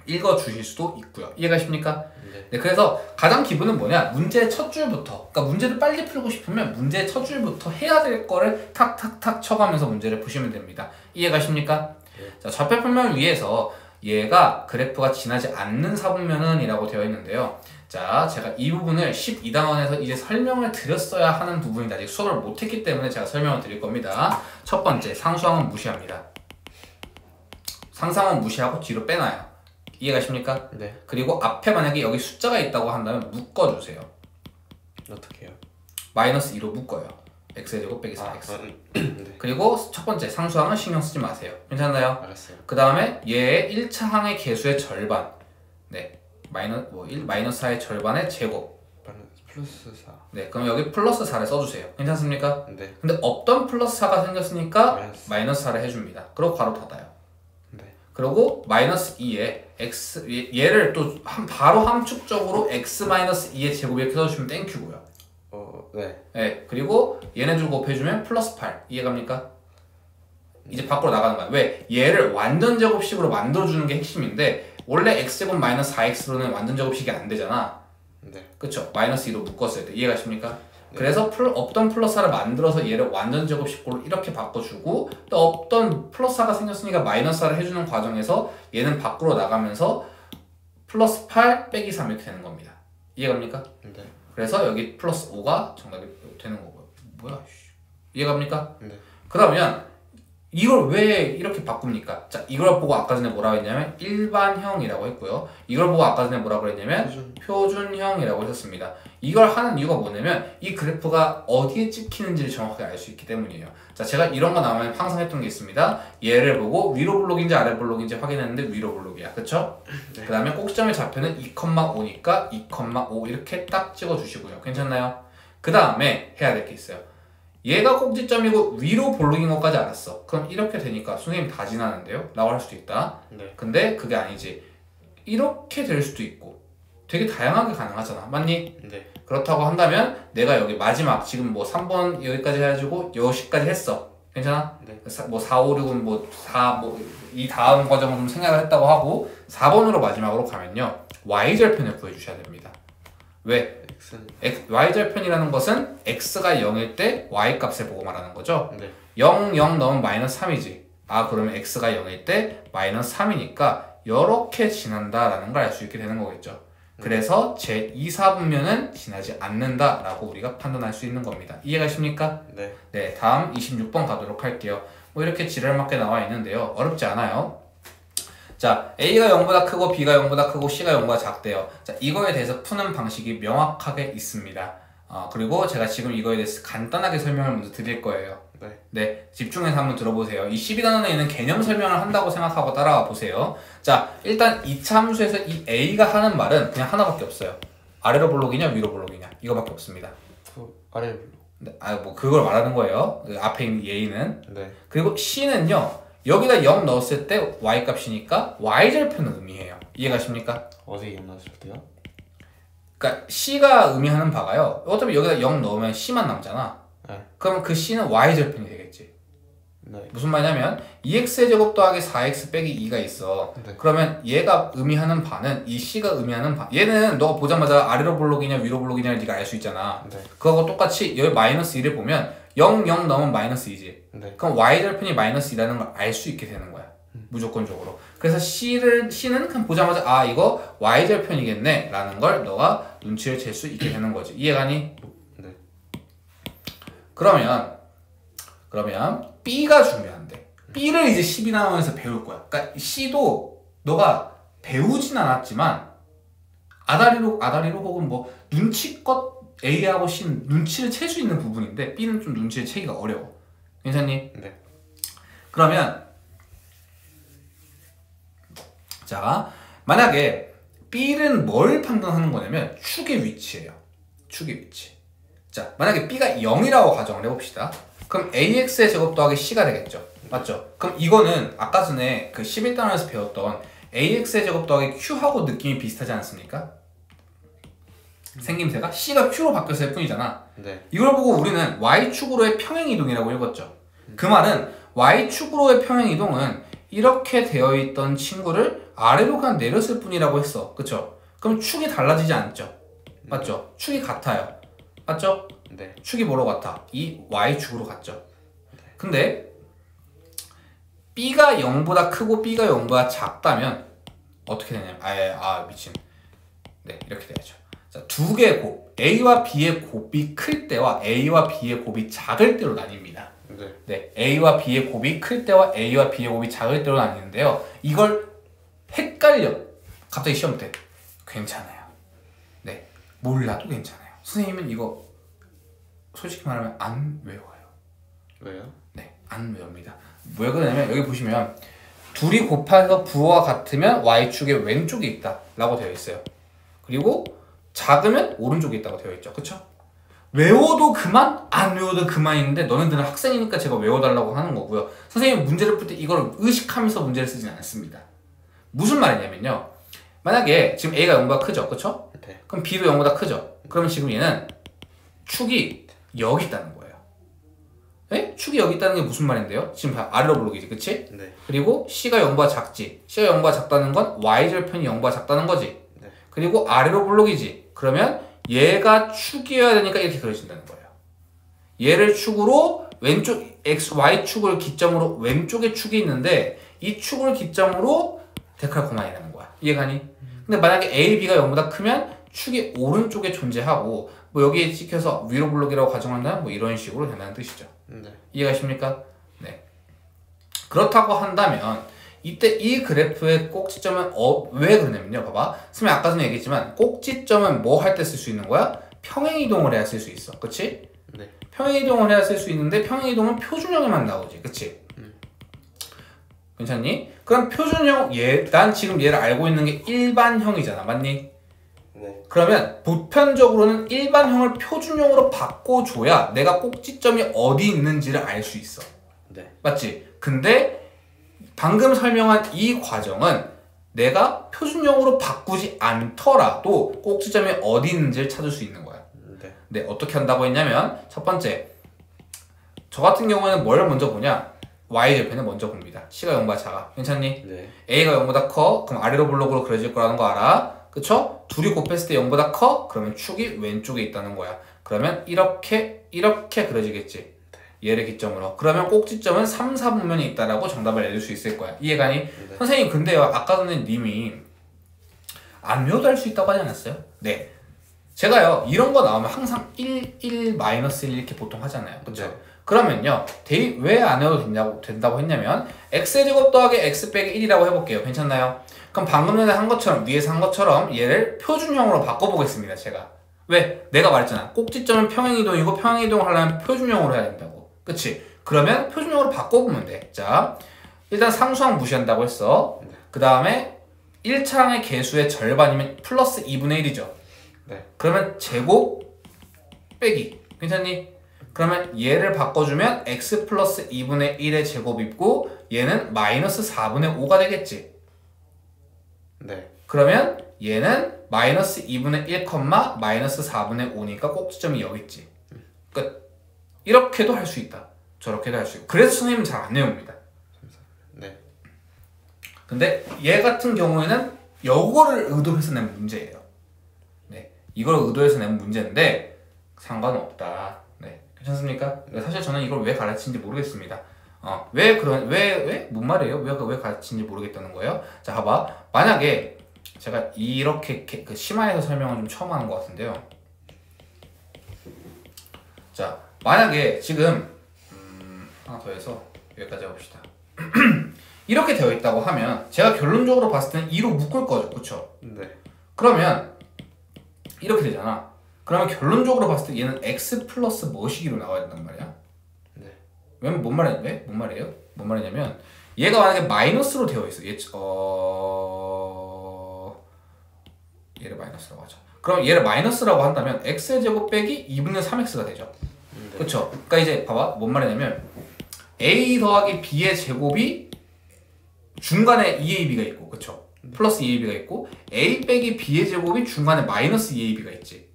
읽어주실 수도 있고요. 이해가십니까? 네. 네, 그래서 가장 기본은 뭐냐? 문제의 첫 줄부터 그러니까 문제를 빨리 풀고 싶으면 문제의 첫 줄부터 해야 될 거를 탁탁탁 쳐가면서 문제를 푸시면 됩니다. 이해가십니까? 네. 자, 좌표 표명을 위해서 얘가 그래프가 지나지 않는 사분면은 이라고 되어 있는데요. 자, 제가 이 부분을 12단원에서 이제 설명을 드렸어야 하는 부분이다. 아직 수업을 못했기 때문에 제가 설명을 드릴 겁니다. 첫 번째, 상수항은 무시합니다. 상상은 무시하고 뒤로 빼놔요. 이해가십니까? 네. 그리고 앞에 만약에 여기 숫자가 있다고 한다면 묶어주세요. 어떻게 해요? 마이너스 2로 묶어요. x의 제곱 빼기 4x. 네. 그리고 첫 번째, 상수항은 신경 쓰지 마세요. 괜찮나요? 알았어요. 그 다음에 얘의 1차 항의 개수의 절반. 네. 마이너스 4의 절반의 제곱. 플러스 4. 네. 그럼 여기 플러스 4를 써주세요. 괜찮습니까? 네. 근데 없던 플러스 4가 생겼으니까 마이너스. 마이너스 4를 해줍니다. 그리고 괄호 닫아요. 네. 그리고 마이너스 2에 x 얘를 또 바로 함축적으로 x-2의 제곱 이렇게 써주시면 땡큐고요. 네. 네. 그리고 얘네 들 곱해주면 플러스 8. 이해갑니까? 이제 밖으로 나가는 거야. 왜? 얘를 완전 제곱식으로 만들어주는 게 핵심인데 원래 x제곱 마이너스 4x로는 완전 제곱식이 안 되잖아. 네. 그쵸? 마이너스 2로 묶었을 때 이해가십니까? 그래서 없던 플러스를 만들어서 얘를 완전 제곱식으로 이렇게 바꿔주고 또 없던 플러스가 생겼으니까 마이너스를 해주는 과정에서 얘는 밖으로 나가면서 플러스 8 빼기 3 이렇게 되는 겁니다. 이해갑니까? 네. 그래서 여기 플러스 5가 정답이 되는 거고요. 뭐야? 이해갑니까? 네. 그러면 이걸 왜 이렇게 바꿉니까? 자, 이걸 보고 아까 전에 뭐라고 했냐면 일반형이라고 했고요. 이걸 보고 아까 전에 뭐라고 했냐면 표준형이라고 했었습니다. 이걸 하는 이유가 뭐냐면 이 그래프가 어디에 찍히는지를 정확하게 알 수 있기 때문이에요. 자, 제가 이런 거 나오면 항상 했던 게 있습니다. 얘를 보고 위로 블록인지 아래 블록인지 확인했는데 위로 블록이야. 그쵸? 네. 그 다음에 꼭지점의 좌표는 2,5니까 2,5 이렇게 딱 찍어주시고요. 괜찮나요? 그 다음에 해야 될 게 있어요. 얘가 꼭지점이고 위로 볼록인 것까지 알았어. 그럼 이렇게 되니까 선생님 다 지나는데요? 라고 할 수도 있다. 네. 근데 그게 아니지. 이렇게 될 수도 있고 되게 다양하게 가능하잖아. 맞니? 네. 그렇다고 한다면 내가 여기 마지막 지금 뭐 3번 여기까지 해가지고 여기까지 했어. 괜찮아? 네. 뭐 4, 5, 6은 뭐 4, 이 다음 과정을 좀 생각을 했다고 하고 4번으로 마지막으로 가면요. y절편을 구해주셔야 됩니다. 왜? y절편이라는 것은 x가 0일 때 y값을 보고 말하는 거죠. 네. 0, 0 넣으면 마이너스 3이지. 아, 그러면 x가 0일 때 마이너스 3이니까 이렇게 지난다라는 걸 알 수 있게 되는 거겠죠. 그래서 제 2, 4분면은 지나지 않는다라고 우리가 판단할 수 있는 겁니다. 이해가십니까? 네. 네, 다음 26번 가도록 할게요. 뭐 이렇게 지랄맞게 나와 있는데요. 어렵지 않아요. 자, A가 0보다 크고 B가 0보다 크고 C가 0보다 작대요. 자, 이거에 대해서 푸는 방식이 명확하게 있습니다. 그리고 제가 지금 이거에 대해서 간단하게 설명을 먼저 드릴 거예요. 네. 네, 집중해서 한번 들어보세요. 이 12단원에 있는 개념 설명을 한다고 생각하고 따라와 보세요. 자, 일단 이 함수에서 이 A가 하는 말은 그냥 하나밖에 없어요. 아래로 블록이냐 위로 블록이냐 이거밖에 없습니다. 그 아래 블록. 네, 뭐 그걸 말하는 거예요. 그 앞에 있는 A는. 네. 그리고 C는요. 여기다 0 넣었을 때 y값이니까 y절편을 의미해요. 이해가십니까? 어디 기억나실 때요? 그러니까 C가 의미하는 바가요. 어차피 여기다 0 넣으면 C만 남잖아. 네. 그럼 그 C는 y절편이 되겠지. 네. 무슨 말이냐면 2x의 제곱 더하기 4x 빼기 2가 있어. 네. 그러면 얘가 의미하는 바는 이 C가 의미하는 바 얘는 너가 보자마자 아래로 블록이냐 위로 블록이냐를 네가 알 수 있잖아. 네. 그거하고 똑같이 여기 마이너스 2를 보면 0, 0 넣으면 마이너스 2지. 네. 그럼 y절편이 마이너스 2라는 걸 알 수 있게 되는 거야. 무조건적으로. 그래서 C는 그냥 보자마자 아 이거 y절편이겠네 라는 걸 너가 눈치를 챌 수 있게 되는 거지. 이해가니? 네. 그러면 B가 중요한데 B를 이제 12단원에서 배울 거야. 그러니까 C도 너가 배우진 않았지만 아다리로 혹은 뭐 눈치껏 A하고 C는 눈치를 챌 수 있는 부분인데 B는 좀 눈치를 채기가 어려워. 괜찮니? 네. 그러면 자 만약에 B는 뭘 판단하는 거냐면 축의 위치예요. 축의 위치. 자 만약에 B가 0이라고 가정을 해봅시다. 그럼 AX의 제곱 더하기 C가 되겠죠. 맞죠? 그럼 이거는 아까 전에 그 11단원에서 배웠던 AX의 제곱 더하기 Q하고 느낌이 비슷하지 않습니까? 생김새가 C가 Q로 바뀌었을 뿐이잖아. 네. 이걸 보고 우리는 Y축으로의 평행이동이라고 읽었죠. 그 말은 Y축으로의 평행이동은 이렇게 되어 있던 친구를 아래로 그냥 내렸을 뿐이라고 했어. 그쵸? 그럼 축이 달라지지 않죠? 맞죠? 축이 같아요. 맞죠? 네. 축이 뭐로 같아? 이 Y축으로 같죠? 근데 B가 0보다 크고 B가 0보다 작다면 어떻게 되냐면 미친. 네, 이렇게 돼야죠. 자, 두 개의 곱 A와 B의 곱이 클 때와 A와 B의 곱이 작을 때로 나뉩니다. 네. 네, A와 B의 곱이 클 때와 A와 B의 곱이 작을 때로 나뉘는데요. 이걸 헷갈려. 갑자기 시험 때 괜찮아요. 네, 몰라도 괜찮아요. 선생님은 이거 솔직히 말하면 안 외워요. 왜요? 네, 안 외웁니다. 왜 그러냐면 여기 보시면 둘이 곱해서 부호가 같으면 Y축의 왼쪽에 있다 라고 되어 있어요. 그리고 작으면 오른쪽에 있다고 되어 있죠. 그쵸? 외워도 그만, 안 외워도 그만인데 너네들은 학생이니까 제가 외워달라고 하는 거고요. 선생님이 문제를 풀 때 이걸 의식하면서 문제를 쓰진 않습니다. 무슨 말이냐면요. 만약에 지금 A가 0보다 크죠? 그쵸? 네. 그럼 B도 0보다 크죠? 그러면 지금 얘는 축이 여기 있다는 거예요. 네? 축이 여기 있다는 게 무슨 말인데요? 지금 아래로 블록이지, 그치? 네. 그리고 C가 0보다 작지. C가 0보다 작다는 건 Y절편이 0보다 작다는 거지. 네. 그리고 아래로 블록이지. 그러면 얘가 축이어야 되니까 이렇게 그려진다는 거예요. 얘를 축으로 왼쪽 X, Y축을 기점으로 왼쪽에 축이 있는데 이 축을 기점으로 데칼코마니라는 거야. 이해가니? 근데 만약에 A, B가 0보다 크면 축이 오른쪽에 존재하고 뭐 여기에 찍혀서 위로 블록이라고 가정한다면 뭐 이런 식으로 된다는 뜻이죠. 네. 이해가십니까? 네. 그렇다고 한다면 이때 이 그래프의 꼭지점은 왜 그러냐면요. 봐봐. 선생님 아까 전에 얘기했지만 꼭지점은 뭐 할 때 쓸 수 있는 거야? 평행이동을 해야 쓸 수 있어. 그치? 네. 평행이동을 해야 쓸 수 있는데 평행이동은 표준형에만 나오지. 그치? 괜찮니? 그럼 표준형 난 지금 얘를 알고 있는 게 일반형이잖아. 맞니? 네. 그러면 보편적으로는 일반형을 표준형으로 바꿔줘야 내가 꼭지점이 어디 있는지를 알 수 있어. 네. 맞지? 근데 방금 설명한 이 과정은 내가 표준형으로 바꾸지 않더라도 꼭지점이 어디 있는지를 찾을 수 있는 거야. 네. 네, 어떻게 한다고 했냐면 첫 번째, 저 같은 경우에는 뭘 먼저 보냐? Y절편을 먼저 봅니다. C가 0보다 작아. 괜찮니? 네. A가 0보다 커? 그럼 아래로 블록으로 그려질 거라는 거 알아? 그쵸? 둘이 곱했을 때 0보다 커? 그러면 축이 왼쪽에 있다는 거야. 그러면 이렇게 그려지겠지. 얘를 기점으로. 그러면 꼭지점은 3, 4분면에 있다라고 정답을 내줄 수 있을 거야. 이해가니? 네. 선생님 근데요, 아까 전에 님이 안 외워도 할 수 있다고 하지 않았어요? 네. 제가요, 이런 거 나오면 항상 1 이렇게 보통 하잖아요. 그쵸? 네. 그러면요, 왜 안 외워도 된다고 했냐면 x제곱 더하기 x 빼기 1이라고 해볼게요. 괜찮나요? 그럼 방금 전에 한 것처럼, 위에서 한 것처럼 얘를 표준형으로 바꿔보겠습니다. 제가. 왜? 내가 말했잖아. 꼭지점은 평행이동이고 평행이동을 하려면 표준형으로 해야 된다고. 그치? 그러면 표준형으로 바꿔보면 돼. 자, 일단 상수항 무시한다고 했어. 그 다음에 1차항의 개수의 절반이면 플러스 2분의 1이죠. 네. 그러면 제곱 빼기. 괜찮니? 그러면 얘를 바꿔주면 x 플러스 2분의 1의 제곱이 있고 얘는 마이너스 4분의 5가 되겠지. 네. 그러면 얘는 마이너스 2분의 1, 마이너스 4분의 5니까 꼭지점이 여기 있지. 끝. 이렇게도 할 수 있다. 저렇게도 할 수 있고. 그래서 선생님은 잘 안 외웁니다. 네. 근데 얘 같은 경우에는 이거를 의도해서 낸 문제예요. 네, 이걸 의도해서 낸 문제인데 상관없다. 네, 괜찮습니까? 사실 저는 이걸 왜 가르치는지 모르겠습니다. 뭔 말이에요? 왜 가르치는지 모르겠다는 거예요? 자, 봐봐. 만약에 제가 이렇게 그 심화해서 설명을 좀 처음 하는 것 같은데요. 자, 만약에 지금 하나 더 해서 여기까지 해봅시다. 이렇게 되어 있다고 하면 제가 결론적으로 봤을 때는 2로 묶을 거죠. 그쵸? 네. 그러면 이렇게 되잖아. 그러면 결론적으로 봤을 때 얘는 x 플러스 뭐시기로 나와야 된단 말이야. 네. 왜? 뭔 말이에요? 뭔 말이냐면 얘가 만약에 마이너스로 되어 있어. 얘를 마이너스라고 하자. 그럼 얘를 마이너스라고 한다면 x의 제곱 빼기 2분의 3x가 되죠. 네. 그쵸? 그러니까 이제 봐봐. 뭔 말이냐면 a 더하기 b의 제곱이 중간에 2ab가 있고, 그쵸? 플러스 2ab가 있고 a 빼기 b의 제곱이 중간에 마이너스 2ab가 있지.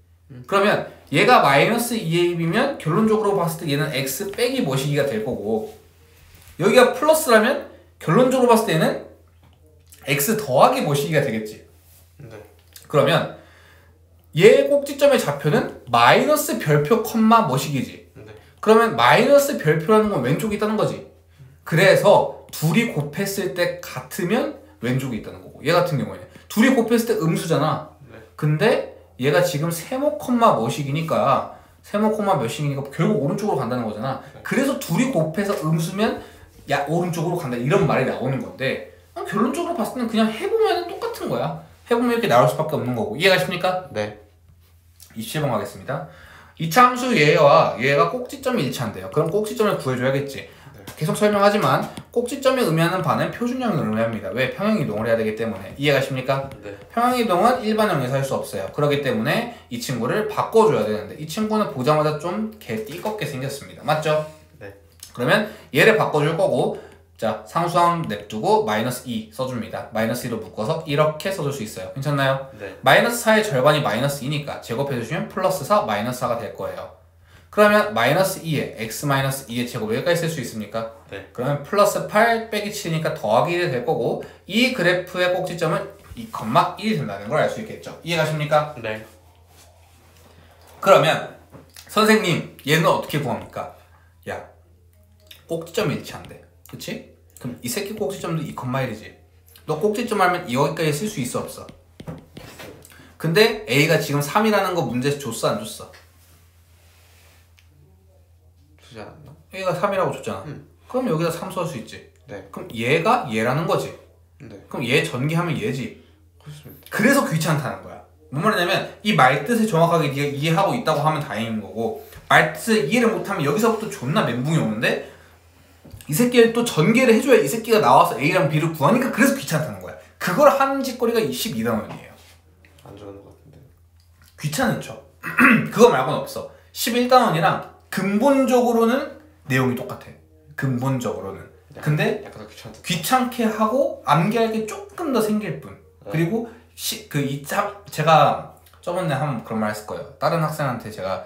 그러면 얘가 마이너스 2ab면 결론적으로 봤을 때 얘는 x 빼기 뭐시기가 될 거고 여기가 플러스라면 결론적으로 봤을 때는 x 더하기 뭐시기가 되겠지. 네. 그러면 얘 꼭지점의 좌표는 마이너스 별표 컴마 뭐시기지. 네. 그러면 마이너스 별표라는 건 왼쪽에 있다는 거지. 그래서 둘이 곱했을 때 같으면 왼쪽에 있다는 거고 얘 같은 경우에는 둘이 곱했을 때 음수잖아. 네. 근데 얘가 지금 세모 콤마 뭐식이니까 세모 콤마 몇식이니까 결국 오른쪽으로 간다는 거잖아. 그래서 둘이 곱해서 음수면 오른쪽으로 간다 이런 말이 나오는 건데 결론적으로 봤을 때는 그냥 해보면 똑같은 거야. 해보면 이렇게 나올 수밖에 없는 거고 이해가십니까? 네. 27번 가겠습니다. 이차 함수 얘와 얘가 꼭지점이 일치한대요. 그럼 꼭지점을 구해줘야겠지. 계속 설명하지만 꼭지점이 의미하는 바는 표준형을 의미합니다. 왜? 평행이동을 해야 되기 때문에. 이해가십니까? 네. 평행이동은 일반형에서 할 수 없어요. 그렇기 때문에 이 친구를 바꿔줘야 되는데 이 친구는 보자마자 좀 띠껍게 생겼습니다. 맞죠? 네. 그러면 얘를 바꿔줄 거고 자 상수항 냅두고 마이너스 2 써줍니다. 마이너스 2로 묶어서 이렇게 써줄 수 있어요. 괜찮나요? 네. 마이너스 4의 절반이 마이너스 2니까 제곱해주시면 플러스 4 마이너스 4가 될 거예요. 그러면 마이너스 2에 x 마이너스 2의 제곱 여기까지 쓸 수 있습니까? 네. 그러면 플러스 8 빼기 7이니까 더하기 1이 될 거고 이 그래프의 꼭지점은 2,1이 된다는 걸 알 수 있겠죠. 이해가십니까? 네. 그러면 선생님 얘는 어떻게 구합니까? 야 꼭지점이 일치한대. 그치? 그럼 이 새끼 꼭지점도 2,1이지. 너 꼭지점 알면 여기까지 쓸 수 있어 없어? 근데 A가 지금 3이라는 거 문제에서 줬어 안 줬어? 주지 않았나? A가 3이라고 줬잖아. 그럼 여기다 3 써올 수 있지. 네. 그럼 얘가 얘라는 거지. 네. 그럼 얘 전개하면 얘지. 그렇습니다. 그래서 귀찮다는 거야. 뭔 말이냐면 이 말뜻을 정확하게 네가 이해하고 있다고 하면 다행인 거고 말뜻을 이해를 못하면 여기서부터 존나 멘붕이 오는데 이 새끼를 또 전개를 해줘야 이 새끼가 나와서 A랑 B를 구하니까 그래서 귀찮다는 거야. 그걸 하는 짓거리가 12단원이에요. 안 좋은 것 같은데. 귀찮은 척. 그거 말고는 없어. 11단원이랑 근본적으로는 내용이 똑같아. 근본적으로는. 근데 약간 더 귀찮다. 귀찮게 하고 암기할 게 조금 더 생길 뿐. 그리고 제가 저번에 한번 그런 말 했을 거예요. 다른 학생한테 제가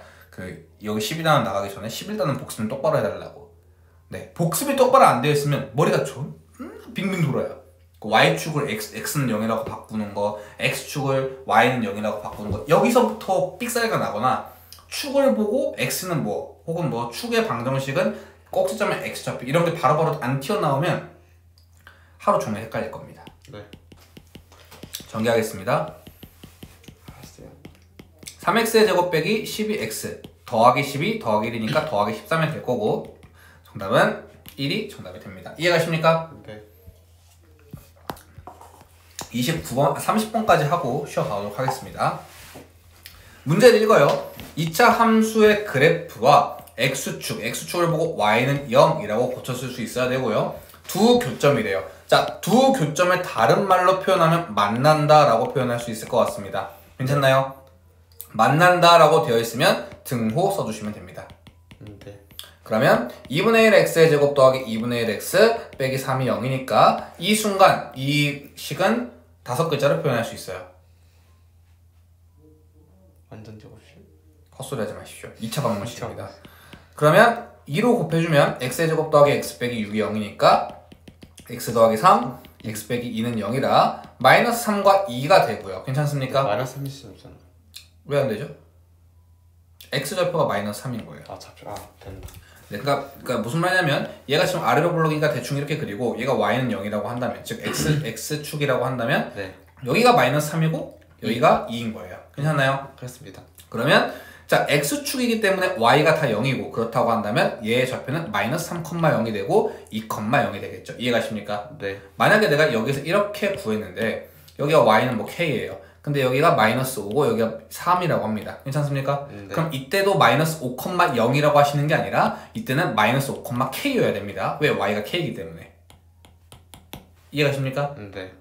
여기 12단원 나가기 전에 11단원 복습을 똑바로 해달라고. 네, 복습이 똑바로 안 되어 있으면 머리가 빙빙 돌아요. y축을 x는 0이라고 바꾸는 거, x축을 y는 0이라고 바꾸는 거, 여기서부터 삑사리가 나거나 축을 보고 x는 뭐 혹은 뭐 축의 방정식은 꼭지점에 x좌표 이런 게 바로바로 안 튀어나오면 하루 종일 헷갈릴 겁니다. 네. 전개하겠습니다. 알았어요. 3x의 제곱 빼기 12x 더하기 12 더하기 1이니까 더하기 13이 될 거고 정답은 1이 정답이 됩니다. 이해가십니까? 네. 29번, 30번까지 하고 쉬어가도록 하겠습니다. 문제를 읽어요. 2차 함수의 그래프와 x축을 보고 y는 0이라고 고쳤을 수 있어야 되고요. 두 교점이래요. 자, 두 교점을 다른 말로 표현하면 만난다 라고 표현할 수 있을 것 같습니다. 괜찮나요? 만난다 라고 되어 있으면 등호 써주시면 됩니다. 네. 그러면 2분의 1 x의 제곱 더하기 2분의 1 x 빼기 3이 0이니까 이 순간 이 식은 5글자로 표현할 수 있어요. 완전 제곱식? 헛소리 하지 마십시오. 2차 방정식입니다. 그러면 2로 곱해주면 x의 제곱 더하기 x 빼기 6이 0이니까 x 더하기 3, x 빼기 2는 0이라 마이너스 3과 2가 되고요. 괜찮습니까? 마이너스 3일 수는 없잖아. 왜 안 되죠? x좌표가 마이너스 3인 거예요. 된다. 네, 그러니까 무슨 말이냐면 얘가 지금 아래로 볼록이니까 대충 이렇게 그리고 얘가 y는 0이라고 한다면 즉 x축이라고 한다면 네. 여기가 마이너스 3이고 여기가 2인 거예요. 괜찮나요? 그렇습니다. 그러면 자 x축이기 때문에 y가 다 0이고 그렇다고 한다면 얘의 좌표는 마이너스 3,0이 되고 2,0이 되겠죠. 이해가십니까? 네. 만약에 내가 여기서 이렇게 구했는데 여기가 y는 뭐 k예요. 근데 여기가 마이너스 5고 여기가 3이라고 합니다. 괜찮습니까? 네. 그럼 이때도 마이너스 5,0이라고 하시는 게 아니라 이때는 마이너스 5,k여야 됩니다. 왜? y가 k이기 때문에. 이해가십니까? 네.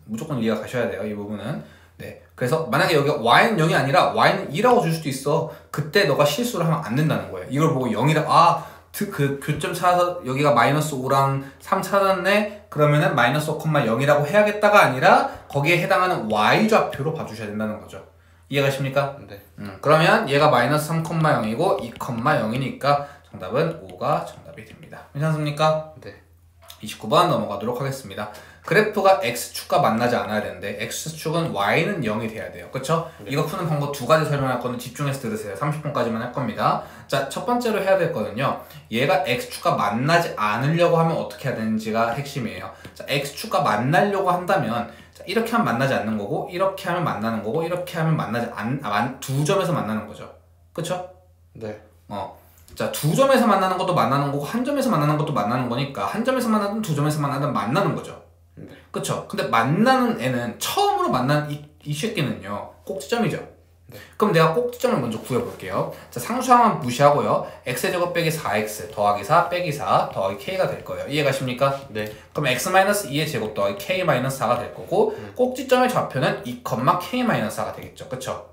무조건 이해가 가셔야 돼요. 이 부분은. 네. 그래서 만약에 여기가 y는 0이 아니라 y는 2라고 줄 수도 있어. 그때 너가 실수를 하면 안 된다는 거예요. 이걸 보고 0이라 그 교점 찾아서 여기가 마이너스 5랑 3 찾았네. 그러면은 마이너스 5,0이라고 해야겠다가 아니라 거기에 해당하는 y좌표로 봐주셔야 된다는 거죠. 이해가십니까? 네. 그러면 얘가 마이너스 3,0이고 2,0이니까 정답은 5가 정답이 됩니다. 괜찮습니까? 네. 29번 넘어가도록 하겠습니다. 그래프가 x축과 만나지 않아야 되는데 x축은 y는 0이 돼야 돼요. 그쵸? 네. 이거 푸는 방법 두 가지 설명할 거는 집중해서 들으세요. 30분까지만 할 겁니다. 자, 첫 번째로 해야 될 거는요. 얘가 x축과 만나지 않으려고 하면 어떻게 해야 되는지가 핵심이에요. 자, x축과 만나려고 한다면 자, 이렇게 하면 만나지 않는 거고 이렇게 하면 만나는 거고 이렇게 하면 두 점에서 만나는 거죠. 그쵸? 네. 자, 두 점에서 만나는 것도 만나는 거고 한 점에서 만나는 것도 만나는 거니까 한 점에서 만나든 두 점에서 만나든 만나는 거죠. 네. 그쵸? 근데 만나는 애는 처음으로 만난 이 새끼는요 꼭지점이죠. 네. 그럼 내가 꼭지점을 먼저 구해볼게요. 자, 상수항은 무시하고요. x의 제곱 빼기 4x 더하기 4 빼기 4 더하기 k가 될 거예요. 이해가십니까? 네. 그럼 x-2의 제곱 더하기 k-4가 될 거고 꼭지점의 좌표는 2,k-4가 되겠죠. 그쵸?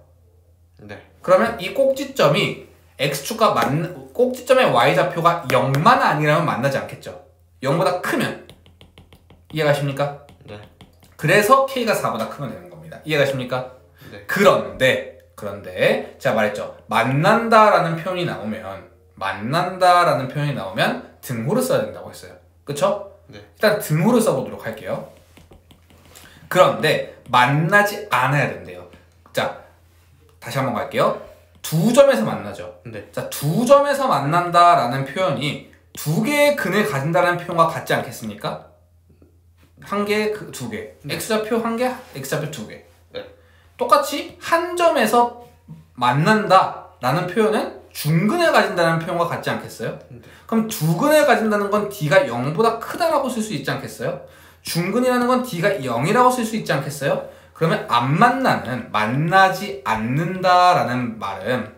네. 그러면 이 꼭지점이 x축과 꼭지점의 y좌표가 0만 아니라면 만나지 않겠죠. 0보다 크면. 이해가십니까? 네. 그래서 k가 4보다 크면 되는 겁니다. 이해가십니까? 네. 그런데 그런데 제가 말했죠. 만난다라는 표현이 나오면 등호를 써야 된다고 했어요. 그쵸? 네. 일단 등호를 써보도록 할게요. 그런데 만나지 않아야 된대요. 자, 다시 한번 갈게요. 두 점에서 만나죠. 네. 자, 두 점에서 만난다라는 표현이 두 개의 근을 가진다는 표현과 같지 않겠습니까? 한 개, 두 개. X좌표 한 개, X좌표 두 개. 네. 똑같이 한 점에서 만난다라는 표현은 중근을 가진다는 표현과 같지 않겠어요? 네. 그럼 두 근을 가진다는 건 D가 0보다 크다라고 쓸 수 있지 않겠어요? 중근이라는 건 D가 0이라고 쓸 수 있지 않겠어요? 그러면 안 만나는, 만나지 않는다라는 말은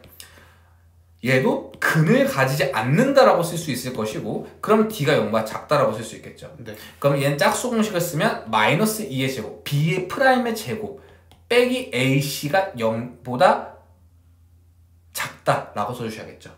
얘도 근을 가지지 않는다라고 쓸 수 있을 것이고, 그럼 D가 0보다 작다라고 쓸 수 있겠죠. 네. 그럼 얘는 짝수 공식을 쓰면 마이너스 2의 제곱, B의 프라임의 제곱 빼기 AC가 0보다 작다라고 써주셔야겠죠.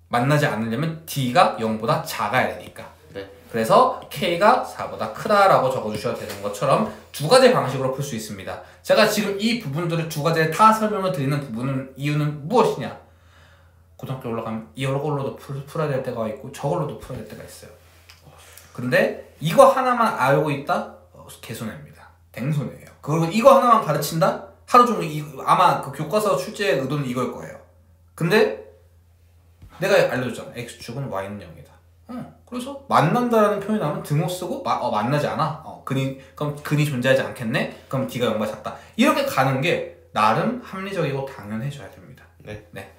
만나지 않으려면 D가 0보다 작아야 되니까. 네. 그래서 K가 4보다 크다라고 적어주셔도 되는 것처럼 두 가지 방식으로 풀 수 있습니다. 제가 지금 이 부분들을 두 가지를 다 설명을 드리는 이유는 무엇이냐? 고등학교 올라가면 이걸로도 풀어야 될 때가 있고 저걸로도 풀어야 될 때가 있어요. 근데 이거 하나만 알고 있다? 개손해입니다. 댕손해예요. 그리고 이거 하나만 가르친다? 하루 종일 아마 그 교과서 출제의 의도는 이걸 거예요. 근데 내가 알려줬잖아. X축은 Y는 0이다. 그래서 만난다라는 표현이 나오면 등호 쓰고 만나지 않아. 그럼 근이 존재하지 않겠네? 그럼 D가 0보다 작다. 이렇게 가는 게 나름 합리적이고 당연해져야 됩니다. 네.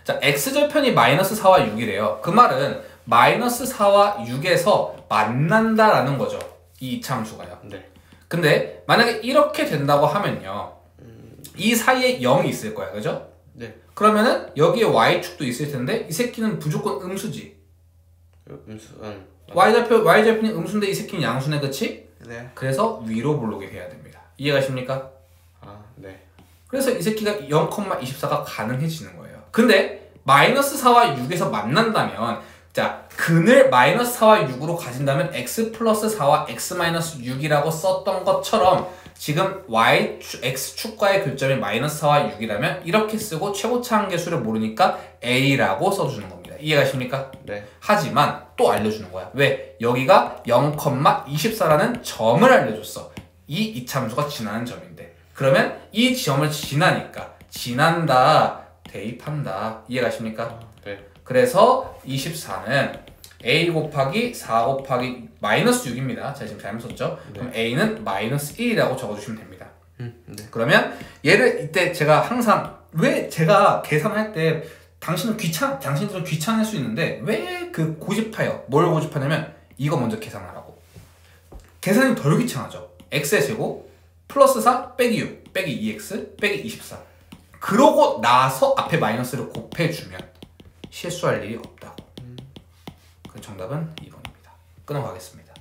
자, X절편이 마이너스 4와 6이래요. 그 말은 마이너스 4와 6에서 만난다라는 거죠. 이 이차함수가요. 네. 근데 만약에 이렇게 된다고 하면요. 이 사이에 0이 있을 거야. 그죠? 네. 그러면은 여기에 Y축도 있을 텐데 이 새끼는 무조건 음수지. 음수는 Y절편이 음수인데 이 새끼는 양수네. 그치? 네. 그래서 위로 볼록이 해야 됩니다. 이해가십니까? 아, 네. 그래서 이 새끼가 0,24가 가능해지는 거예요. 근데 마이너스 4와 6에서 만난다면 자, 근을 마이너스 4와 6으로 가진다면 x 플러스 4와 x 마이너스 6이라고 썼던 것처럼 지금 x축과의 교점이 마이너스 4와 6이라면 이렇게 쓰고 최고차 한계수를 모르니까 a라고 써주는 겁니다. 이해가십니까? 네. 하지만 또 알려주는 거야. 왜? 여기가 0,24라는 점을 알려줬어. 이 이차함수가 지나는 점인데 그러면 이 점을 지난다, 대입한다. 이해가십니까? 네. 그래서 24는 a 곱하기 4 곱하기 마이너스 6입니다. 제가 지금 잘못 썼죠? 네. 그럼 a는 마이너스 1이라고 적어주시면 됩니다. 네. 그러면 얘를 이때 제가 항상 왜 제가 계산할 때 당신들은 귀찮을 수 있는데 왜 그 고집해요? 뭘 고집하냐면 이거 먼저 계산하라고. 계산이 덜 귀찮아져. x의 제곱 플러스 4 빼기 6 빼기 2x 빼기 24 그러고 나서 앞에 마이너스를 곱해주면 실수할 일이 없다고. 그 정답은 2번입니다. 끊어가겠습니다.